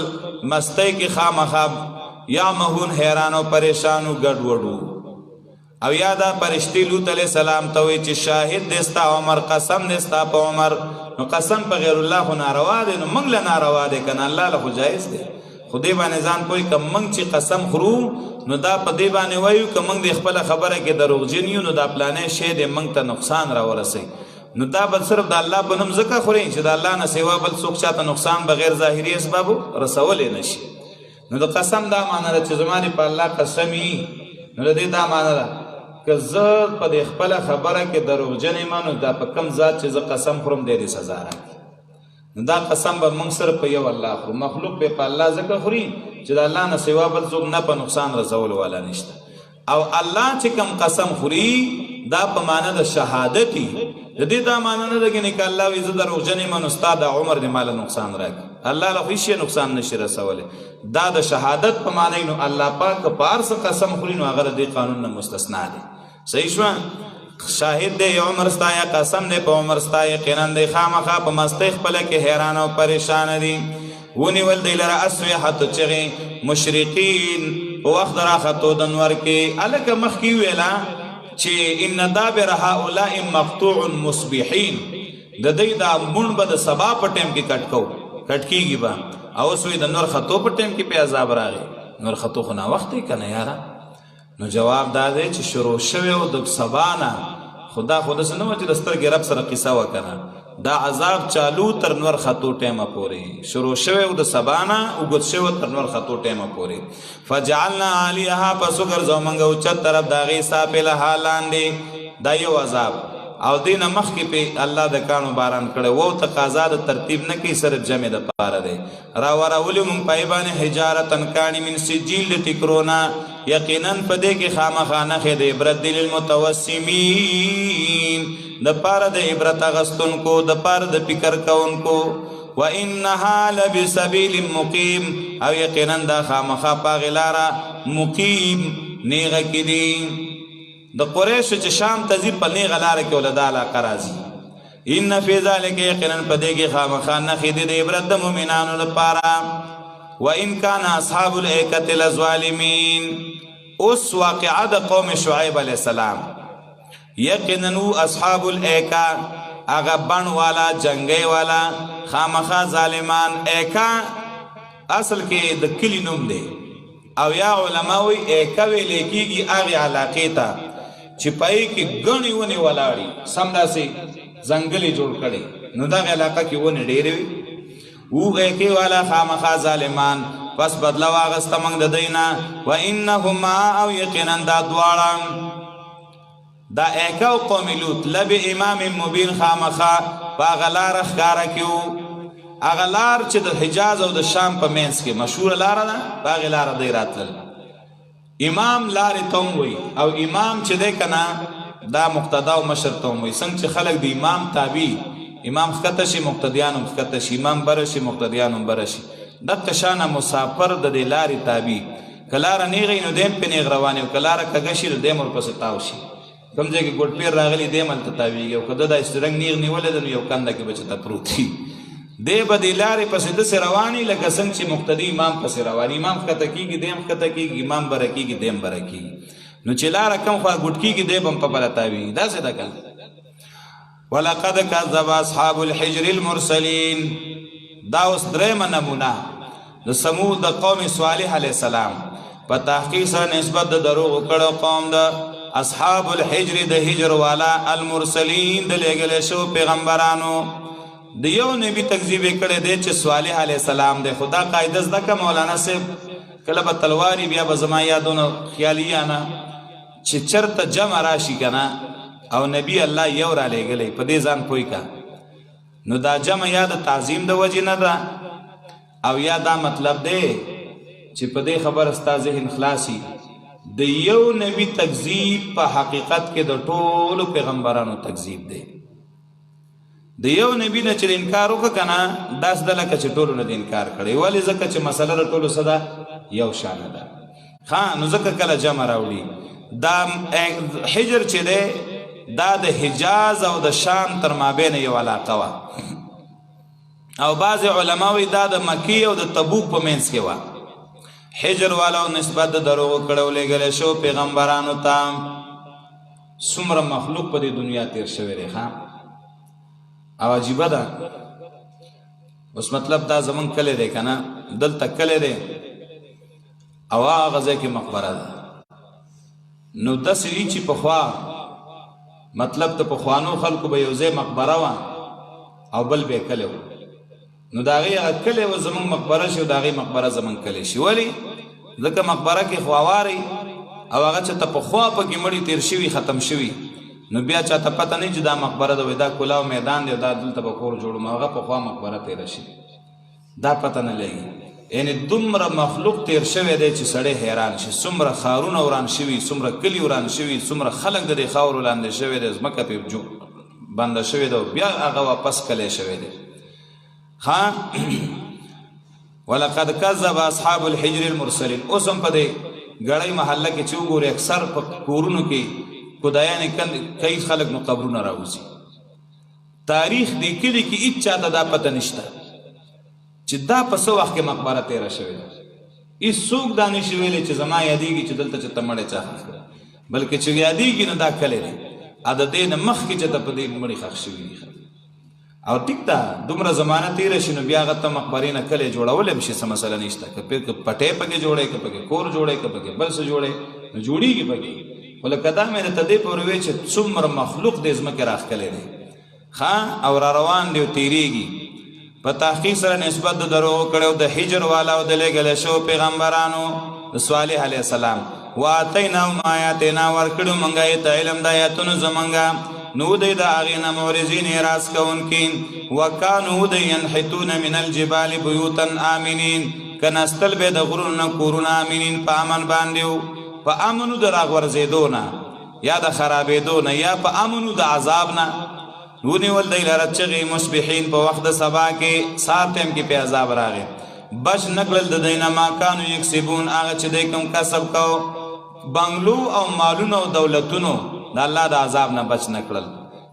Speaker 1: مستی کې خامخا یعمهون حیران او پریشان او ګډوډ. او یا دا فرشتي لوط علیہ السلام ته وایي چې شاهد دی ستا عمر، قسم دی ستا په عمر. نو قسم په غیر الله خو ناروا دی، نو موږ له ناروا دی که نه الله له خو جایز دی. خو دې باندې ځان پوهوي که موږ چې قسم خورو نو دا په دې باندې وایو که موږ د خپله خبره کې دروغجن یو نو دا پلانی شی دی موږ ته نقصان راورسوي، نو دا به صرف د الله په نوم ځکه خورئ چې د الله نه سوا بل څوک چاته نقصان بغیر ظاهري اسبابو رسولی نشي. نو د قسم دا معنی ده چې زما دې په الله قسم وي، نو د دې دا معنی ده که زه په دې خپله خبره کې دروغجن یم نو دا په کوم ذات چې زه قسم خورم دی دې سزا راکړي. نو دا قسم به موږ صرف په یو الله خورو، مخلوق به په الله ځکه خوري چې د الله نه سوا بل څوک نه په نقصان رسولو والا نشته. او الله چې کوم قسم خوري دا په معنی د شهادتي، د دې دا معنی نه ده که الله وایي زه دروغجن یم نو ستا د عمر دې ماله نقصان راکړي، الله له خو هېڅ نقصان نشي رسولی. دا د شهادت په معنی نو الله پاک که په هر څه قسم خوري نو هغه د دې قانون نه مستثنا دی. صحیح شوه؟ شاهد دی عمر ستا یا قسم دی په عمر ستا یقینا دی خامخا په مستۍ خپله کې حیران او پریشانه دي. ونیول دی لره اسوحة چغې مشرقین په وخت د راختو د نور کې. هلکه مخکې وویله چې ان دابر هؤلاء مقطوع مصبحین، د دوی دا مونډ به د سبا په ټیم کې کټ کېږي به، او اوس وایي د نور خطو په ټیم کې پې عذاب راغی. نور خطو خو ناوخت دی که نه یاره؟ نو جواب دا دی چې شروع شوی و د سبا نه، خدا خو داسې نه وه چې د سترګې رب سره قصه وکنه، دا عذاب چالو تر نور خطو ټیمه پورې شروع شوی و د سبا نه اوږد شوی تر نور خطو ټیمه پورې. فجعلنا عالیها پس وګرځو موږ اوچت طرف د هغې ساپې لها لاندې. دا یو عذاب. او دې نه مخکې پې الله د کاڼو باران کړی و، تقاضا د ترتیب نه کوي، صرف جمع د پاره دی. راورولي موږ پای باندې حجارتن کاڼي من سجیل د ټیکرونه، یقینا په دې کې خامخا نښې د عبرت دی للمتوسمین، د پاره د عبرت اخیستونکو، د پاره د فکر کوونکو. وانها لبسبیل مقیم، او یقینا دا خامخا په هغې لاره مقیم نیغه کې دي. د قریشو چې شام ته ځي په نیغه لاره کې ولدا علاقه راځي. ان فی ذلک یقینا په دې کې خامخا نښې دي د عبرت د مؤمنانو لپاره. وان کان اصحاب الایکة لظالمین، اوس واقعه د قوم شعیب علیہ السلام. یقیننو اصحاب الایکا اغا بن والا جنگی والا خامخا ظالمان. ایکا اصل کې د کلی نوم دی او یا علماوی ایکا ویلې کېږي هغې علاقې ته چې پای کې ګڼې ونې ولاړې سمداسې ځنګل یې جوړ کړی نو دغه علاقه کې ونې ډېرې وي. و ایکې والا خامخا ظالمان پس بدله واغسته موږ د دوی نه. و انهما او یقینا دا دواړه دا ایکا او قوم لوط لب امام مبین خامخا په هغه لاره ښکاره کې وو. هغه لار چې د حجاز او د شام په منځ کې مشهوره لاره ده په هغې لاره دی راتلل. امام لارې ته هم وایي او امام چې دی که نه دا مقتدا او مشر ته هم وایي. څنګه چې خلک د امام تابع امام ښکته شي مقتدیان هم ښکته شي امام بره شي مقتدیان هم بره شي. دغه شانه مسافر د دې لارې تابع که لاره نیغه نو دیم پې نیغ روان وي او که لاره کږه شي نو دیم ورپسې تاو شي. کوم ځای کې ګوډ پیر راغلی دی هلته تاویږي او که ده دا استرنګ نیغ نیولی ده نو یو کنده کې به چې ته پروت وي دی به دې لارې پسې داسې روان وي لکه څنګه چې مقتدي امام پسې روان امام ښکته کېږي دی هم ښکته کېږي امام بره کېږي دی هم بره کېږي نو چې لاره کم خوا ګوډ کېږي دی به هم په بله تاویږي داسې ده که ولقد کذب اصحاب الحجر المرسلین. دا اوس درېیمه نمونه د سمود د قوم صالح علیه السلام په تحقیق سره نسبت د دروغو کړو قوم د اصحاب الحجر د حجر والا المرسلین د لېږلې شو پیغمبرانو. د یو نبی تکذیب یې کړی دی چې صالح علیه السلام دی. خو دا قاعده زده که مولانا صاحب کله به تلواري بیا به زما یادونه خیالیانه چې چرته جمع راشي که نه او نبی الله یو را لېږلی په دې ځان پوی که نو دا جمع یا د تعظیم د وجې نه ده او یا دا مطلب دی چې په دې خبر ستا ذهن خلاصي د یو نبی تکذیب په حقیقت کې د ټولو پیغمبرانو تکذیب دی. د یو نبی نه چې انکار وکړه که نه داسې ده لکه چې ټولو نه د انکار کړی. ولې ځکه چې مسله د ټولو څه ده یو شانه ده. ښه نو ځکه کله جمع راوړي دا حجر چې دی دا د حجاز او د شام تر مابین یو علاقه وه او بعضې علما وایي دا د مکې او د تبوک په منځ کې وه. حجر والاو نسبت د دروغو کړو لېږلی شو پیغمبرانو ته. څومره مخلوق په دې دنیا تیر شوی دی ښه او عجیبه ده. اوس مطلب دا زمونږ کلی دی که نه دلته کلی دی او هغه ځای کې مقبره ده نو داسې وي چې پخوا مطلب د پخوانو خلکو به یو ځای مقبره وه او بل به کلی و نو د هغې هغه کلی و زمونږ مقبره شي او د هغې مقبره زمونږ کلی شي. ولې ځکه مقبره کې خواواري او هغه چې ته پخوا پکې مړي تیر شوي ختم شوي نو بیا چاته پته نه چې دا مقبره ده وایي دا کلاو میدان دی او دا دلته به کور جوړوم هغه پخوا مقبره تیره شي دا پته نه لګي. یعنې دومره مخلوق تیر شوی دی چې سړی حیران شي. څومره ښارونه وران شوي څومره کلي وران شوي څومره خلک د دې خاورو لاندې شوی دی ځمکه پرې بنده شوې ده او بیا هغه واپس کلی شوی دی. ها ولقد کذب اصحاب الحجر المرسلین. اوس هم په دې ګړۍ محله کې چې وګورې اکثر په کورونو کې خدایانې کوي خلک نو قبرونه راوځي. تاریخ دې کلي کې هېڅ چاته دا پته نشته چې دا په څه وخت کې مقبره تیره شوې ده. هېڅوک دا نشي ویلی چې زما یادېږي چې دلته چې ته مړی چا ښخ کړه بلکې چې یادېږي نو دا کلی دی د دې نه مخکې چې ته په دې مړي ښخ شوي دي او ټیک ده دومره زمانه تیره شي نو بیا هغه ته مقبرې نه کلی جوړولی هم شي څه مسله نشته. که پټۍ پکې جوړی که پکې کور جوړی که پکې بل څه جوړی نو جوړېږي پکې. خو لکه دا مې درته دې پورې وی چې څومره مخلوق دې ځمکې راښکلی دی ښه او را روان دی او تیریږي. په تحقیق سره نسبت د دروغو کړی د حجر والا او د لېږلی شو پیغمبرانو د صالح علیه السلام. واتیناهم آیاتنا ورکړو موږ یې ته علم د آیاتونو زمونږه نو دی د هغې نه معرضین اعراض کوونکي. وکانو دی ینحتون من الجبال بیوتا آمنین که نستل به د غرونو نه کورونه آمنین په امن باندې و په امنو د راغورځېدو نه یا د خرابېدو نه یا په امنو د عذاب نه ونیول دی لره چغې مصبحین په وخت د سبا کې سار ټیم کې پې عذاب راغی. بش نکړل د دوی نه ما کانو یکسبون هغه چې دی کوم کسب کو بنګلو او مالونو او دولتونو د الله د عذاب نه بچ نکړل.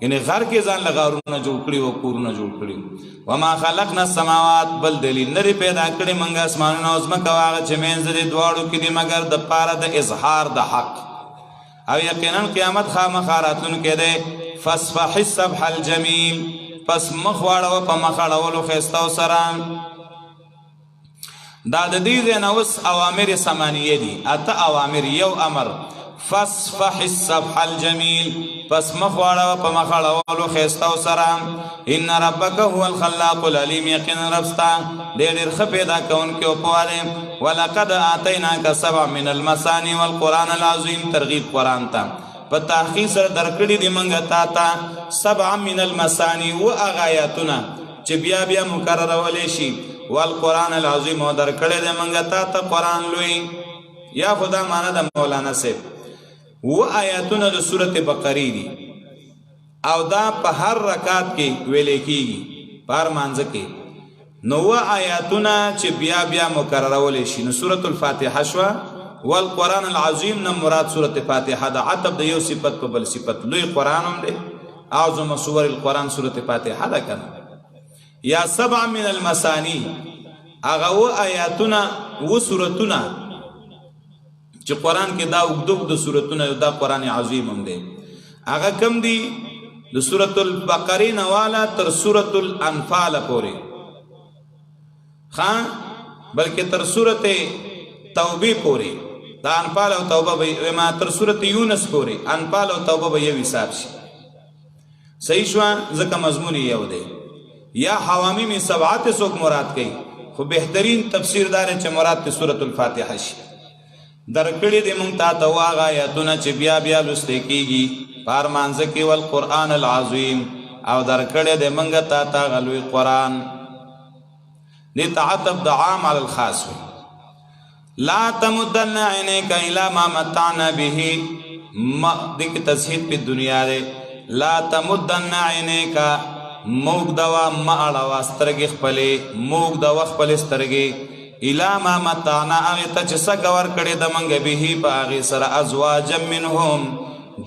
Speaker 1: یعنی غر کې ځان له غارونه جوړ کړي او کورونه جوړ کړي. وما خلقنا السماوات بل دلیل نری پیدا کړي موږ اسمانونه او ځمکه هغه چې منځ دې دواړو کې دي مګر د پاره د اظهار د حق او یقینا قیامت خامخا راتلونکی دی. فاصفح الصفح الجمیل پس مخ واړوه په مخ اړولو ښایستو سره. دا د دې ځای نه اوس اوامر ثمانیه دي، اته اوامر. یو امر فاصفح الصفح الجمیل پس مخ واړوه په مخ اړولو ښایستو سره. ان ربک هو الخلاق العلیم یقینا رب ستا ډېر ډېر ښه پیدا کوونکی او پوه دی. ولقد آتیناک سبع من المثانی والقرآن العظیم ترغیب قرآن ته په تحقیق سره درکړي دي موږ تا ته سبع من المثانی و هغه آیاتونه چې بیا بیا مکررولی شي. والقرآن العظیم او درکړي دي موږ تا ته قرآن لوی. یا خدا معنا د مولانا صاحب و آیاتونه د سورت بقره دي او دا په هر رکعت کې ویلې کېږي په هر مانځه کې. نو و آیاتونه چې بیا بیا مکررولی شي نو سورت الفاتحه شوه. والقرآن العظیم نه مراد سورت فاتحه ده، عطب د یو صفت په بل صفت. لوی قرآن هم دی، اعظم سور القرآن سورت فاتحه ده کنه. یا سبع من المثانی هغه و آیاتونه و سورتونه چې قرآن کې دا اوږد د سورتونه دا قرآن عظیم هم دی. هغه کم دی د سورت البقره نه والا تر سورت الانفال پورې، خان بلکې تر سورت توبه پورې. دا انفال او توبه به ما تر سورت یونس پورې، انفال او توبه به یو حساب شي. صحیح شو ځکه مضمون یو دی. یا حوامیم سبعات څوک مراد کوي، خو بهترین تفسیر دار چې مراد ته سورت الفاتحه شي. درکړي دې مونږ ته واغه آیاتونه چې بیا بیا لوستل کېږي په هر مانځه کې. والقرآن العظیم او درکړي دې مونږ ته غلوی قرآن. دې تعطف د عام علی الخاص وي. لا تمدن عینیک الی ما متعنا به دې کې تصحیح په دنیا ده. لا تمدن عینیک موږ دوا ما اړه سترګې خپلې موږ دوا خپلې سترګې الی ما متعنا هغه ته چې څه کور کړي د منګ به په هغه سره ازواج منهم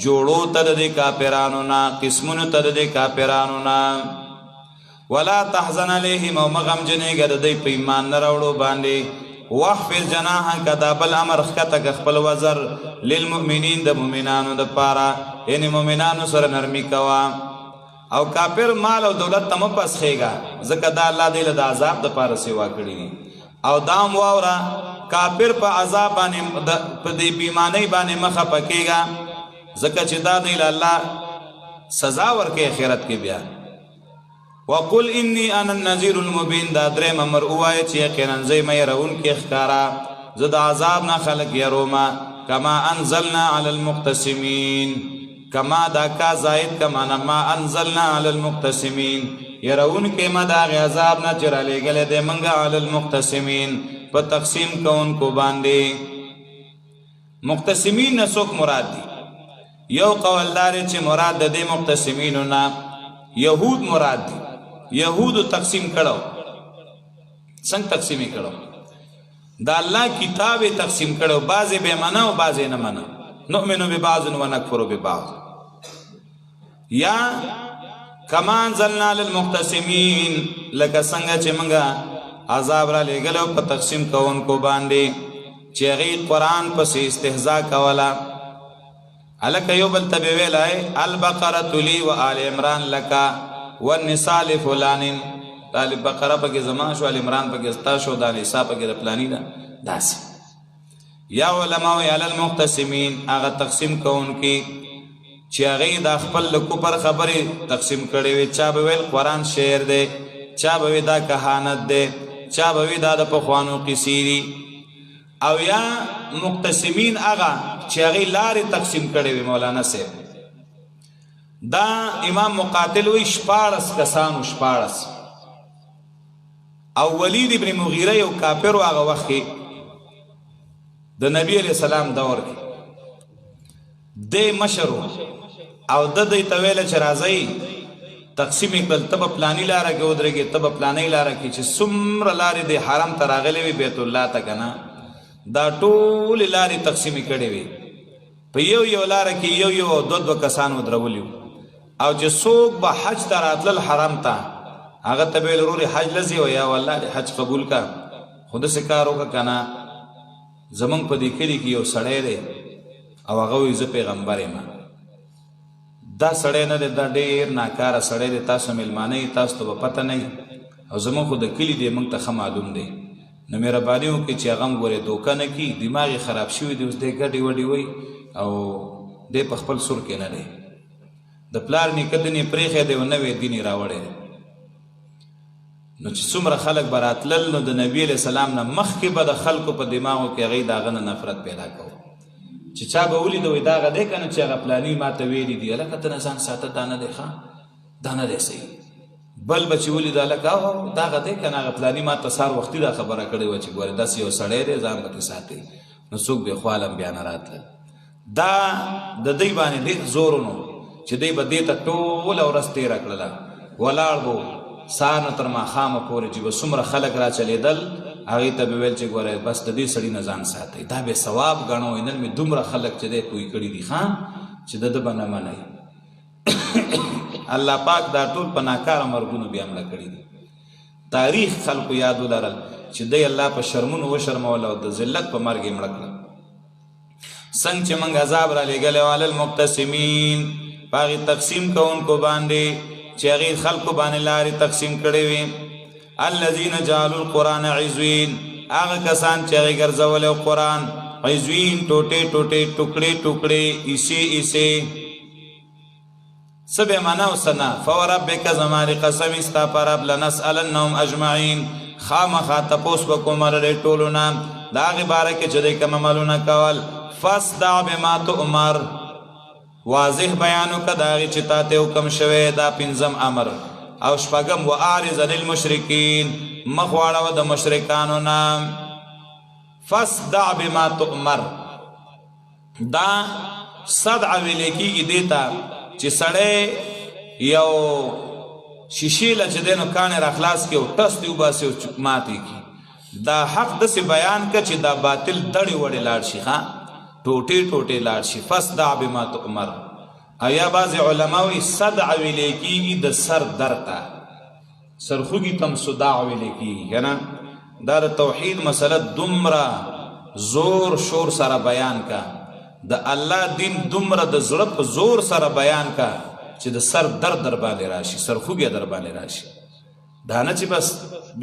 Speaker 1: جوړو ته د کافرانو نه قسمونو ته د کافرانو نه. ولا تحزن علیهم او مغم جنېږه د دوی په ایمان نه راوړو باندې. واحفظ جناحک دا بل امر ښکته خپل وزر للمؤمنین د مؤمنانو د پاره، یعنی مؤمنانو سره نرمي کوا او کافر مال او دولت ته مه پسخېږه ځکه دا الله دې له د عذاب د پاره سیوا کړي دي. او دام واوره کافر په عذاب باندې په دې بیمانۍ باندې مخه پکېږه ځکه چې دا دې له الله سزا ورکړي آخرت کې بیا. وقل انی انا النذیر المبین دا درې ممر اوایه چې یقینا زه مې يرونکي ښکارا زه د عذاب نه خلق یروما. کما انزلنا علی المقتسمین کما دا کا زائد کما ما انزلنا علی المقتسمین يرونکي ما دا عذاب نه چې را لېږلی دی منګه علی المقتسمین په تقسیم کوونکو باندې. مقتسمین نه څوک مراد دي؟ یو قولدار چې مراد د دې مقتسمینو نه یهود مراد دي. یهودو تقسیم کړو. څنګه تقسیم کړو؟ دا الله کتاب تقسیم کړو، بعضې به منه او بعضې نه منه. نؤمن ببعض ونکفر ببعض. یا کما انزلنا للمقتسمین لکه څنګه چې موږ عذاب را لېږلو په تقسیم کوونکو باندې چې هغې قرآن پسې استهزا کوله. هلکه یو بل ته به ویلی البقرة لی و آل عمران لکه والنساء لفلان. دا بقره پکې زما شو، آل عمران پکې ستا شو، دا نساء پکې د فلاني ده. داسې یا علماء علی المقتسمین هغه تقسیم کوونکي چې هغې د خپل له کفر خبرې تقسیم کړې وي. چا به ویل قرآن شعر دی، چا به وی دا کهانت دی، چا به وی دا د پخوانو قصې دي. او یا مقتسمین هغه چې هغې لارې تقسیم کړې وي. مولانا صاحب دا امام مقاتل وی 14 کسانو 14 او ولید ابن مغیره یو کافر و هغه وخت کې د نبی علیہ السلام دور کې دی مشر او د دوی ته ویله چې راځئ تقسیم کړل، ته به پلاني لاره کې ودرېږې، ته به پلانۍ لاره کې چې څومره لارې د حرم ته راغلې وي بیت الله ته که نه دا ټولې لارې تقسیمې کړې وي. په یو یو لاره کې یو یو او دوه کسان ودرولي او چې څوک به حج ته راتلل حرم ته هغه ته به ویل ورورې حج لځې و یا والله دې حج قبول کا خو داسې کار وکړه که نه زمونږ په دې کلي کې یو سړی دی او هغه وایي زه پیغمبر یم دا سړی نه دی دا ډېر ناکاره سړی دی تاسو میلمانه یې تاسو ته به پته نه او زمونږ خو د کلي دی موږ ته ښه معلوم دی نو مهرباني وکړئ چې هغه هم ګورې دوکه نه کړي دماغ یې خراب شوي دی اوس دی ګډې وډې وایي او دی په خپل سور کې نه دی د پلار نیکه دین یې پرېښی دی او نوی دین یې راوړی دی نو چې څومره خلک به راتلل نو د نبي علیه السلام نه مخکې به د خلکو په دماغو کې هغوی د هغه نه نفرت پیدا کوو چې چا به ولیده وایي دا هغه دی که نه چې هغه پلاني ما ته ویلي دي هلکه ته نه ځان ساته دا نه دی ښه دا نه دی صحیح بل به چې ولیده هلکه دا هغه دی که نه هغه پلاني ما ته سهار وختي دا خبره کړې وه چې ګورې داسې یو سړی دی ځان به ترې ساتئ نو څوک بې خوالم بیا نه راتلل دا د دوی باندې ډېر زور نو چې دوی به دې ته ټوله ورځ تېره کړله ولاړ به سهار نه تر ماښامه پورې چې به څومره خلک را چلېدل هغې ته به ویل چې ګوره بس د دې سړي نه ځان ساتئ دا به ثواب ګڼو نن مې دومره خلک چې دی پوه کړي دي ښه چې د ده به نه منئ الله پاک دا ټول په ناکاره مرګونو بیا مړه کړي دي تاریخ خلکو یاد ولرل چې دی الله په شرمونو وشرمول او د ذلت په مرګ یې مړه کړه څنګه چې موږ عذاب را لېږلی علی المقتسمین په هغې تقسیم کوونکو باندې چې هغې خلکو باندې لارې تقسیم کړې وي الذین جعلوا القرآن عضوین هغه کسان چې هغې ګرځولی قرآن عضوین ټوټې ټوټې ټوکړې ټوکړې ایسې ایسې څه به معنا او څه نه فوربک زما د قسم ستا په رب لنسألنهم اجمعین خامخا تپوس به کوم د ټولو نه د هغې باره کې چې دوی کوم عملونه کول فاصدع بما تؤمر واضح بیان وکړه د هغې چې تا ته حکم شوی دا پنځم امر او شپږم واعرض عن المشرکین مخ واړوه د مشرکانو نه فاصدع بما تؤمر دا صدع ویلی کېږي دې ته چې سړی یو شیشې له چې دی نو کاڼې را خلاص کړي او ټس دې وباسي او ماتې کړي دا حق داسې بیان کړه چې دا باطل دړې وړې لاړ شي ښه ټوټې ټوټې لاړ شي فاصدع بما تؤمر او یا بعضې علما وایي صدع ویلی کېږي د سر در ته سرخوږي ته هم صداع ویلی کېږي که نه دا د توحید مسله دومره زور شور سره بیان کا د الله دین دومره د زړه په زور سره بیان کا چې د سر در در باندې راشي سرخوږی در باندې راشي دا نه چې بس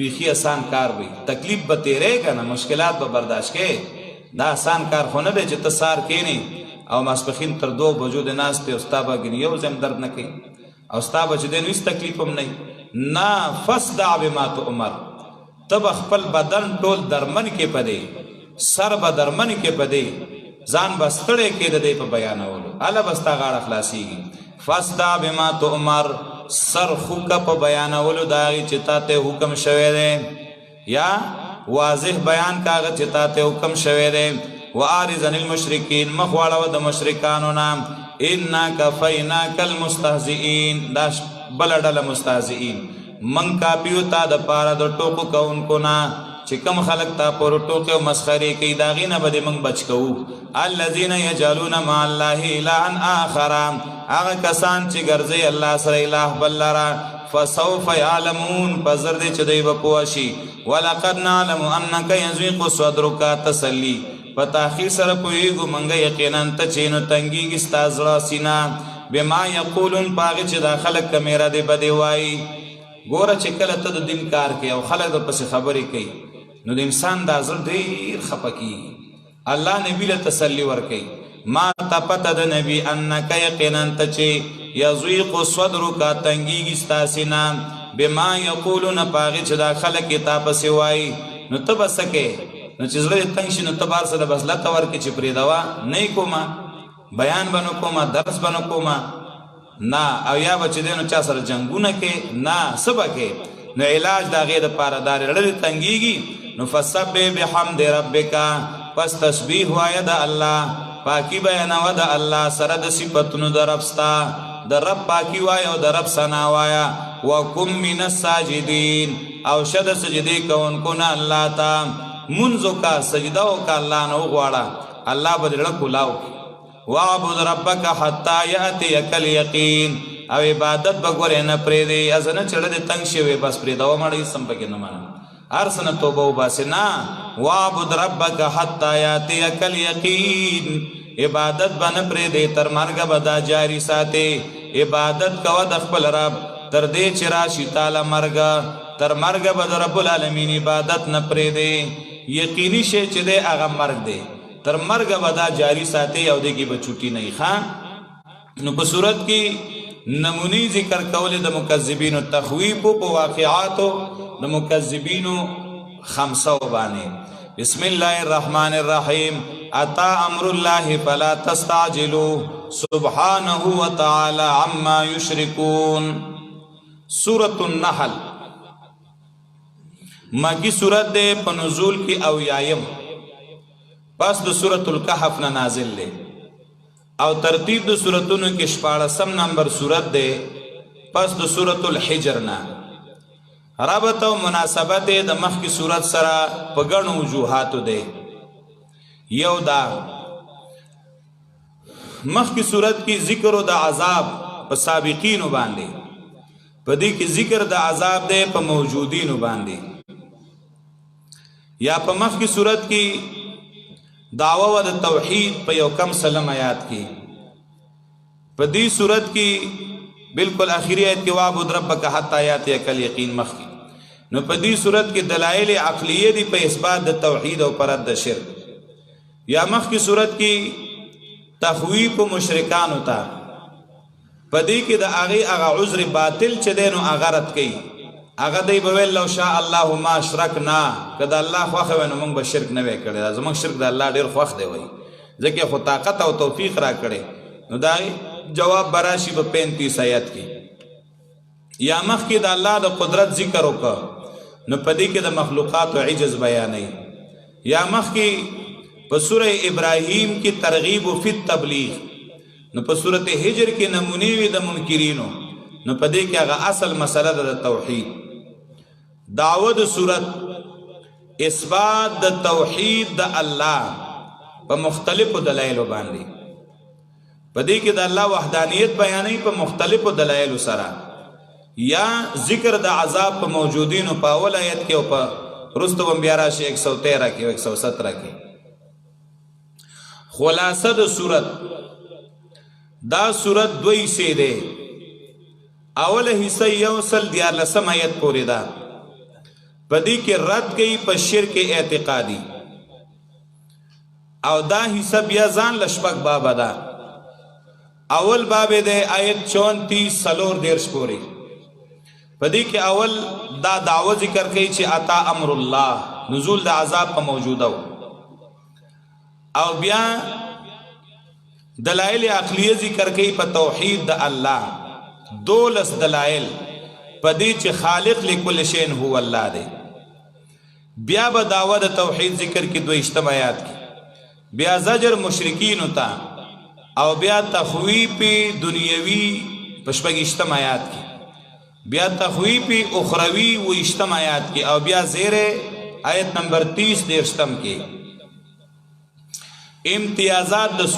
Speaker 1: بیخي آسان کار وي تکلیف به تیرې که نه مشکلات به برداشت کې دا آسان کار خو نه دی چې ته سار کښېنې او ماسپښین تر 2 بجو د ناست او ستا به ګنې یو ځم درد نه کوي او ستا به چې دی نو هېڅ تکلیف هم نه نه فاصدع بما تؤمر ته به خپل بدن ټول درمن کې په دی سر به درمن کې په دی ځان به ستړی کې د دی په بیانولو هله به ستا غاړه خلاصېږي فاصدع بما تؤمر سر خوکه په بیانولو د هغې چې تا ته حکم شوی دی یا واضح بیان کاغه چې تا ته حکم شوی دی واعرض عن المشرکین مخ واړوه د مشرکانو نه انا کفیناک المستهزئین دا بله ډله مستهزئین من کاپیو تا د پاره د ټوکو کوونکو نه چې کم خلق تا پر ټوکې او مسخرې کوي د هغې نه به دې موږ بچ کوو الذین یجعلون مع الله الها آخر هغه کسان چې ګرځوي الله سره اله بل لره فسوف یعلمون پزر دې چې دوی به پوه شي ولقد نعلم انک یضیق صدرک تسلی په تاخیر سره پوهېږو موږ یقینا ته چې نو تنګېږي ستا زړه سینه بما یقولون په هغې چې دا خلک کمیره دې بدې وایي ګوره چې کله ته د دین کار کوي او خلک درپسې خبرې کوي نو د انسان دا زړه ډېر خفه کېږي الله نبي له تسلي ورکوي ما ته پته د نبي انک یقینا ته چې یضیق صدرک تنګېږي ستا سینه بما یقولون په هغې چې دا خلک یې تا پسې وایي نو ته به څه کوې نو چې زړه دې تنګ شي نو ته به هر څه د بسلته ورکړې چې پرېږدوه نه یې کومه بیان به نه کومه درس به نه کومه نه او یا به چې دی نو چا سره جنګونه کې نه څه به کې نو علاج د هغې دپاره دا زړه دې تنګېږي نو فسبح بحمد ربک پس تسبیح وایه د الله پاکي بیانوه د الله سره د صفتونو د رب ستا د رب پاکي وایه او د رب ثنا وایه وکن من الساجدین او شه د سجدې کوونکو نه الله ته منځ وکړه سجده وکړه الله نه وغواړه الله به دې زړه کولاو واعبد ربک حتی یأتیک الیقین او عبادت بګورې نه پرېږدې اسنه چړه دې تنګ شوی بس پرېږده ومړی سم پکې نه منم هر څه نه توبه وباسې نه واعبد ربک حتی یاتیک الیقین عبادت به نه پرېږدې تر مرګه به دا جاري ساتې عبادت کوه د خپل رب تر دې چې راشي تاله مرګه تر مرګه به د رب العالمین عبادت نه پرېږدې یقیني شی چې دی هغه مرګ دی تر مرګه به دا جاري ساتې او دې کې به چوټي نه وي نو په صورت کې نمونی ذکر کولې د مکذبینو تخویف په واقعاتو د مکذبینو خمسو باندې بسم الله الرحمن الرحیم اتا امر الله فلا تستعجلوا سبحانه وتعالى عما يشركون سورة النحل مکی سورت دے په نزول کی او یایم پس د سورة الکحف نه نازل لے او ترتیب د سورتونو کې 14 نمبر سورت دے پس د سورة الحجر نه رابط او مناسبت د مخ کی سورت سره په ګڼو وجوهاتو دے یو دا مخ کی سورت کی ذکر د عذاب په سابقینو باندې پدې کې ذکر د عذاب دے په موجودینو باندې یا په مخ کی صورت کی دعوه و د توحید په یو کم سلام آیات کی په دې صورت کی بالکل اخیری آیت کې واعبد ربک حتی یاتیک الیقین مخ کی نو په دې صورت کې دلایل عقلیه دي په اثبات د توحید او پر رد شرک یا مخ کی صورت کی تخویف مشرکان ہوتا په دې کې د هغه عذر باطل چې دینو هغه رد کړي هغه دی به لو شاء الله ما اشرکنا کله الله خوخه ونه موږ به شرک نه وکړي زموږ شرک د الله ډیر خوښ دی وای ځکه خو طاقت او توفیق را کړي نو دا جواب براشي په 35 آیات کې یا مخ کې د الله د قدرت ذکر وکړه نو پدې کې د مخلوقات او عجز بیانې یا مخ کې په سوره ابراهیم کې ترغیب فی التبلیغ نو په سوره هجر کې نمونې وي د منکرینو نو پدې کې هغه اصل مسله د توحید دعوه د صورت اثبات د توحید د الله په مختلفو دلایل باندې پدې کې د الله وحدانیت بیانې په مختلفو دلایل سره یا ذکر د عذاب په موجودینو په اول آیت کې او په رستم بیا راشي 113 کې او 117 کې خلاصه د صورت دا صورت دوی سي ده اول حصہ یوصل 14 آیت پورې ده پدې کې رد کوي په شرک اعتقادي او دا حصہ بیا ځان لشپک باب ده اول باب ده آیت 34 سلور دیرش پورې پدې کې اول دا دعوه ذکر کوي چې اتا امر الله نزول د عذاب په موجوده او بیا دلائل عقلیه ذکر کوي په توحید د الله دولس دلائل پدې چې خالق لكل شيء هو الله دی بیا به دعوه د توحید ذکر کې دوه اجتماعات کی بیا زجر مشرکین ہوتا او بیا تخویف دنیوی پشپږ اجتماعات کی بیا تخویف اخروی و اجتماعات کی او بیا زیر آیت نمبر 30 دیرشتم کی امتیازات د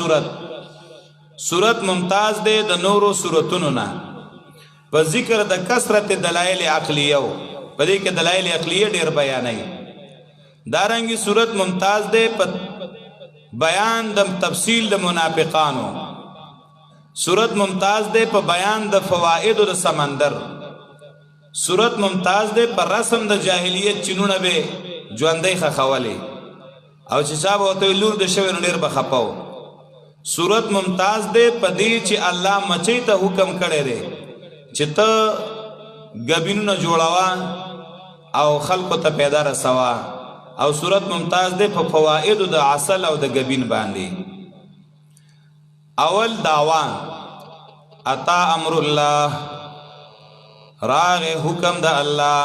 Speaker 1: صورت ممتاز دے د نورو صورتونو نه په ذکر د کثرت دلایل عقلیه په دې کې دلایل عقلیه ډیر بیانای دارنګي صورت ممتاز دے په بیان د تفصیل د منافقانو صورت ممتاز دے په بیان د فواید د سمندر صورت ممتاز دے په رسم د جاهلیت چینونه به ژوندۍ خخولې او چې صاحب وته لور د شوی نو ډیر بخپاو صورت ممتاز دے پدې چې الله مچي ته حکم کړی دی چې ته غبینو نه جوړاوا او خلق ته پیدا رسوا او صورت ممتاز دے په فواید د عسل او د غبین باندې اول دعوا اتا امر الله راغ حکم د الله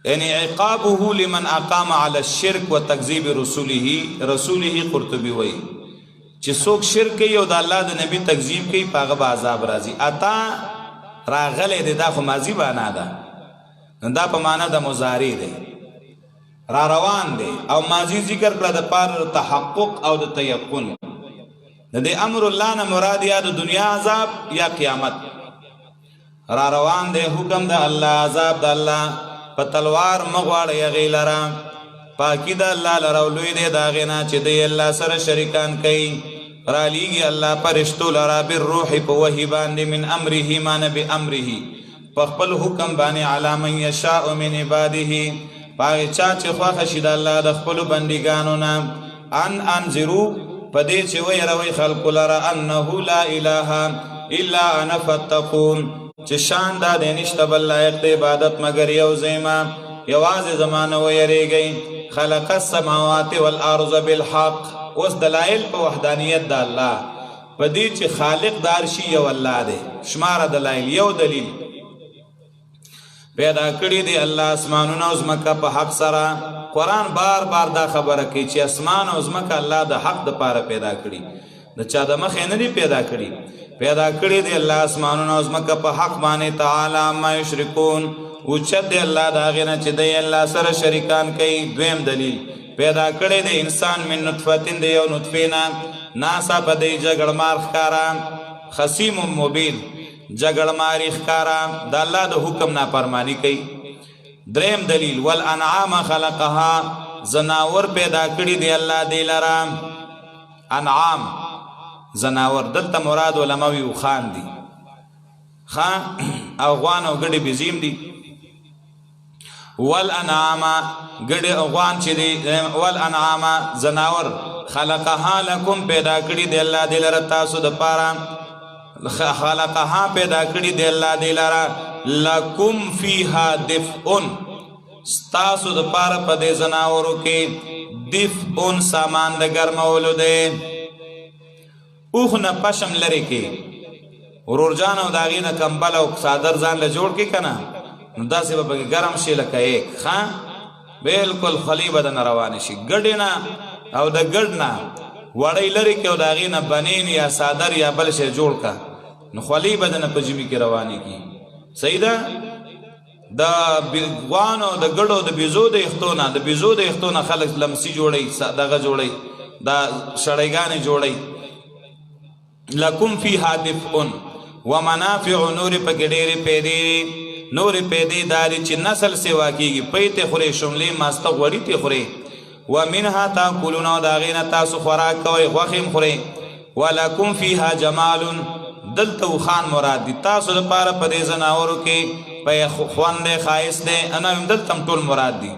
Speaker 1: یعنی عقابه لمن اقام على الشرك وتكذيب رسوله قرطبي وای چې څوک شرک کوي او د الله د نبی تکذیب کوي پاغه به عذاب راځي اتا راغله د خو ماضی باندې ده دا په معنا د مضارع ده را روان ده او ماضی ذکر کړه د پار تحقق او د تيقن د دې امر الله نه مراد یا د دنیا عذاب یا قیامت را روان دی حکم د الله عذاب د الله په تلوار مغواړی هغې لره پاکی د الله لره لوی دی د هغې نه چې دی الله سره شریکان کوي رالیږي الله فرشتو لره بالروح په وحي باندې من امره معنی بامره په خپل حکم باندې علی من یشاء من عباده په هغې چا چې خوښه شي د الله د خپلو بندګانو نه ان انذرو په دې چې ویروئ خلکو لره انه لا اله الا انا فاتقون چې شان دا دی نشته بل لایق د عبادت مګر یو زیما یوازې زما نه ویریږئ خلق السماوات والارض بالحق اوس دلایل په وحدانیت د الله په دې چې خالق د عرش یو الله دی شماره دلایل یو دلیل پیدا کړی دی الله اسمانونه او ځمکه په حق سره قرآن بار بار دا خبره کوي چې اسمان او ځمکه الله د حق دپاره پیدا کړي د چا د مخې نه دی پیدا کړي پیدا کړی دی الله اسمانونه او ځمکه په حق باندې تعالی عما یشرکون اوچت دی الله د هغې نه چې دی الله سره شریکان کوي دویم دلیل پیدا کړی دی انسان من نطفتین د یو نطفې نه ناڅاپه دی جګړمار ښکاره خصیم مبین جګړماري ښکاره د الله د حکم نافرمانی کوي دریم دلیل والانعام خلقها زناور پیدا کړی دی الله دی لره انعام زناور دلته مراد علماوی وخان دي خان او غوان او ګډې بزیم دي والانعام ګډې او غوان چې دی والانعام زناور خلقها لکم پیدا کړی دی الله دی لره تاسو د پاره خلقها پیدا کړی دی الله دی لره لکم فیها دفء ستاسو د پاره په دې زناورو کې دفء سامان د ګرمولو دی اوخ نه پشم لري کې ورور جان او داغې نه کمبل او صادر ځان له جوړ کې کنه نو داسې به پکې ګرم شي لکه ایک ښه بالکل خلی بدن روان شي ګډې نه او د ګډ نه وړی لري کې او داغې نه بنین یا صادر یا بل شی جوړ کا نو خلی بدن په ژمي کې روانې کی صحیح ده د غوانو د ګډو د بیزو د اختونه د بیزو د اختونه خلک لمسی جوړي دغه جوړي دا شړیګانې جوړي لکم فیها دفء ومنافع نور پکې ډېرې پیدې نور پیدې داري چې نسل سیوا کیږي پیته خوري شملې ماسته غوړي ته خوري ومنها تاکلون او دا غینه تاسو خوراک کوي غوښم خوري ولکم فیها جمال دلته خان مراد دي تاسو لپاره په دې زناورو کې په خوند خایس دي انا دلته ټول مراد دي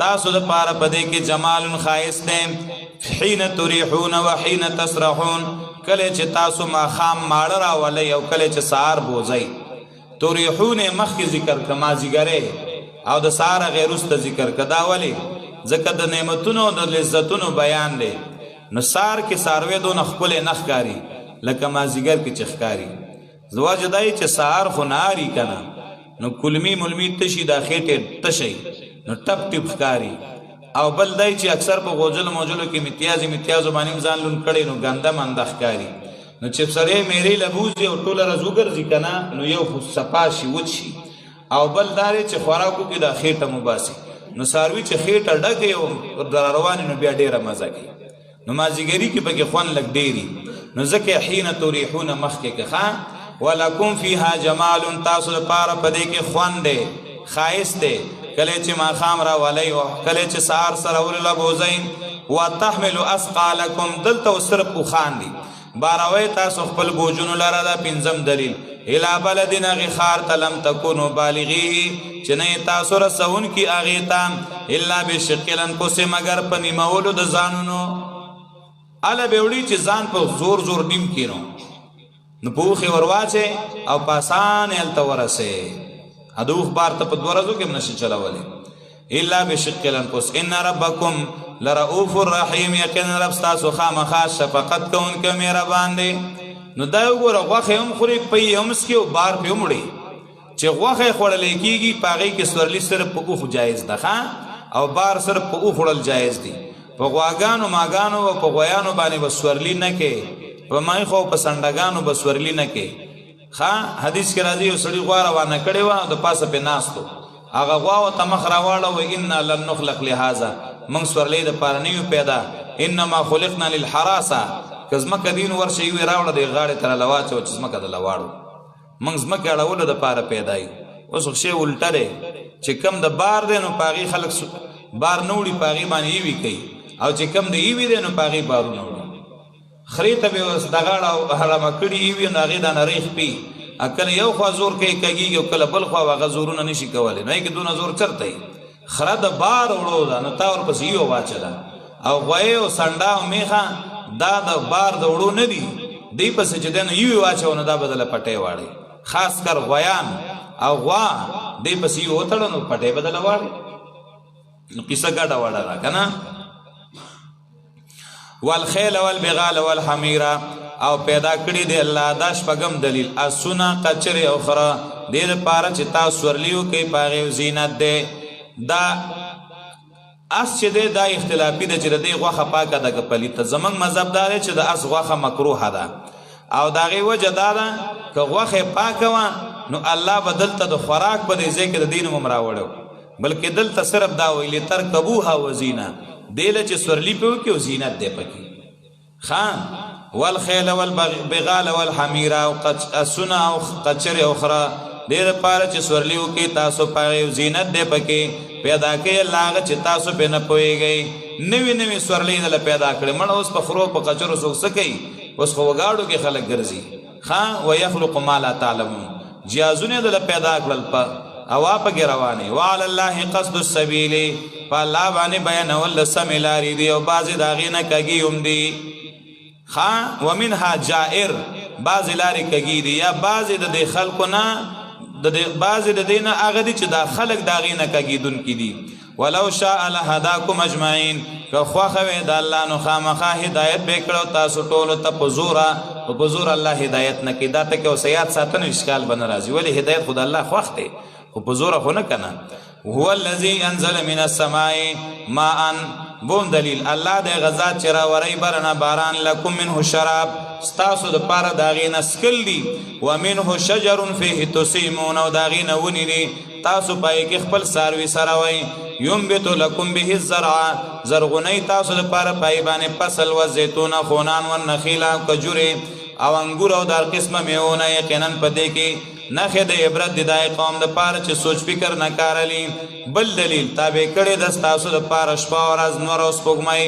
Speaker 1: تاسو لپاره په دې کې جمال خایس دي حين تريحون وحين تسرحون کله چې تاسو ما خام ماړه راولئ او کله چې سهار بوځئ تريحون مخکې ذکر کما زیګره او د سهار غیرسته ذکر کدا ولی ځکه د نعمتونو د لذتونو بیان دی نو سار کې ساروی دون خپل نخکاری لکه ما زیګر کې چخکاری زواج دای چې سهار خو ناری کنه نو کلمی ملمی تشي دا خېټه تشي نو ټپ ټپ ښکاری او بل دای چې اکثر په غوجل موجلو کې امتیاز باندې ځان لون کړي نو ګنده مند ښکاری نو چې سره میری لبوزي او ټوله رزوګر ځکنه نو یو صفاشي وچی او بل داري چې خوراکو کې دا خېټه مباسي نو ساروی چې خېټه ډکه او در روان نو بیا ډیره مزه کوي نو مازیګری کې پکې خوان لګ ډیری نو ځکه حين تريحون مخکې که ښا ولکم فیها جمال تاسو لپاره پدې کې خوان دی خایس دی کله چې ما خام را ولای او کله چې سار سره ورلا بوزین وتحمل اثقالکم دلته صرف خوان دی باروي تاسو خپل بوجونو لاره دا پنځم دلیل الا بلدن غخار تلم تکونو بالغی چې نه تاسو رسون کی اغه تام الا بشقلن کو سه مگر پنی مولود ځانونو الا بیوړي چې ځان په زور زور نیم کینو نو پوخي ورواچه او پاسان ال تورسه ادوخ بار ته په دورزو کې نشي چلاولې الا بشقلن کو ان ربکم لرؤوف الرحیم یقین رب تاسو خامخا شفقت کون کې مهربان دی نو دا وګوره غوخه هم خوري پي هم سکي او بار په مړي چې غوخه خورل کېږي پاغي کې سورلی سره په اوخ جایز ده او بار سره په اوخ خورل جایز دي په غواګانو ماګانو او په غویانو باندې وسورلی نه کې په مای خو په سندګانو بسورلی نه کې حدیث کې راځي یو سړي غوا روانه کړي و د پاسه په ناستو هغه غوا او تمخ راواړه و ان لن نخلق لهذا من سورلی د پاره نیو پیدا انما خلقنا للحراسه که ځمکه دین ورشه یوې راوړه د غاړې ته راله واچوه چې ځمکه درله واړو موږ ځمکې اړولو دپاره پیدا یو اوس خو شی الټه دی چې کم د بار دی نو په هغې خلک بار نه وړي په هغې باندې ایوي کوي او چې کم د ایوي دی نو په هغې بارونه وړي خرې ته به اوس د غاړه حرامه کړي ایوي نو هغې دا نری خپي کله یو خوا زور کوي کږېږي او کله بل خوا هغه زورونه نشي کولی نو یې کې دونه زور چرته وي خره د بار وړو ده نو تا ورپسې ایو واچله او غویې او سنډا او میخه دا د بار د وړو نه دي دی پسې چې دی نو ایوې واچو نو دا به دله پټۍ واړی خاص کر غویان او غوا دی پسې ایو وتړه نو پټۍ به دله واړی نو قصه ګډه وړه ده که نه والخیل والبغال والحمیره او پیدا کړی دی الله دا شپږم دلیل اسونه قچرې او خره دې دپاره چې تاسو سورلیو کوي په هغې زینت دی دا اس چې دی دا اختلافي ده چې د دې غوښه پاکه ده که پلیته زموږ مذهب دا دی چې د اس غوښه مکروحه ده او د هغې وجه دا ده که غوښه پاکه وه نو الله به دلته د خوراک په دې ځای کې د دې نوم هم راوړی بلکې دلته صرف دا ویل ترکبوها وزینه دې له چې سورلي پې وکړي او زینت دی پکې ښه والخیل والبغال والحمیره او اسونه او قچرې او خره دې دپاره چې سورلي وکړي تاسو په هغې زینت دی پکې پیدا کوي الله هغه چې تاسو پې نه پوهېږئ نوي نوي سورلۍ دله پیدا کړې مړه اوس په خرو په قچرو څوک څه کوي اوس خو وګاړو کې خلک ګرځي ښه ویخلق ما لا تعلمون جهازونه دله پیدا کړل په هوا پکې روانې وعلى الله قصد السبیل په الله باندې بیانول د سمې لارې دي او بعضې د هغې نه کږي هم دي ښه ومنها جائر بعضې لارې کږي دي یا بعضې د دې خلکو نه بعضې د دې نه هغه دي چې دا خلک د هغې نه کږېدونکي دي ولو شاء لهداکم اجمعین که خوښه وې د الله نو خامخا هدایت به یې کړو تاسو ټولو ته په زوره خو په زور الله هدایت نه کوي دا ته کې اوس یاد ساتنه اشکال به نه راځي ولې هدایت خو د الله خوښ دی خو په زوره خو نه که نه هو الذي انزل من السماء ماء بوم دلیل الله د غزا چې راوری برنه باران لکم منه شراب ستاسو د پاره د هغې نه څکل دي ومنه شجر فیه تسیمون او د هغې نه ونې دي تاسو پای کې خپل څاروي سروئ ینبت لکم به الزرع زرغونی تاسو د پاره پای باندې فصل و زیتون خونان و نخیل او کجورې او انګور او دار قسمه میوونه یقینا په دې کې نخې د عبرت د دای قوم د پاره چې سوچ فکر نه کارلی بل دلیل تابع کړی د ستاسو د پاره شپه او ورځ نور او سپوږمۍ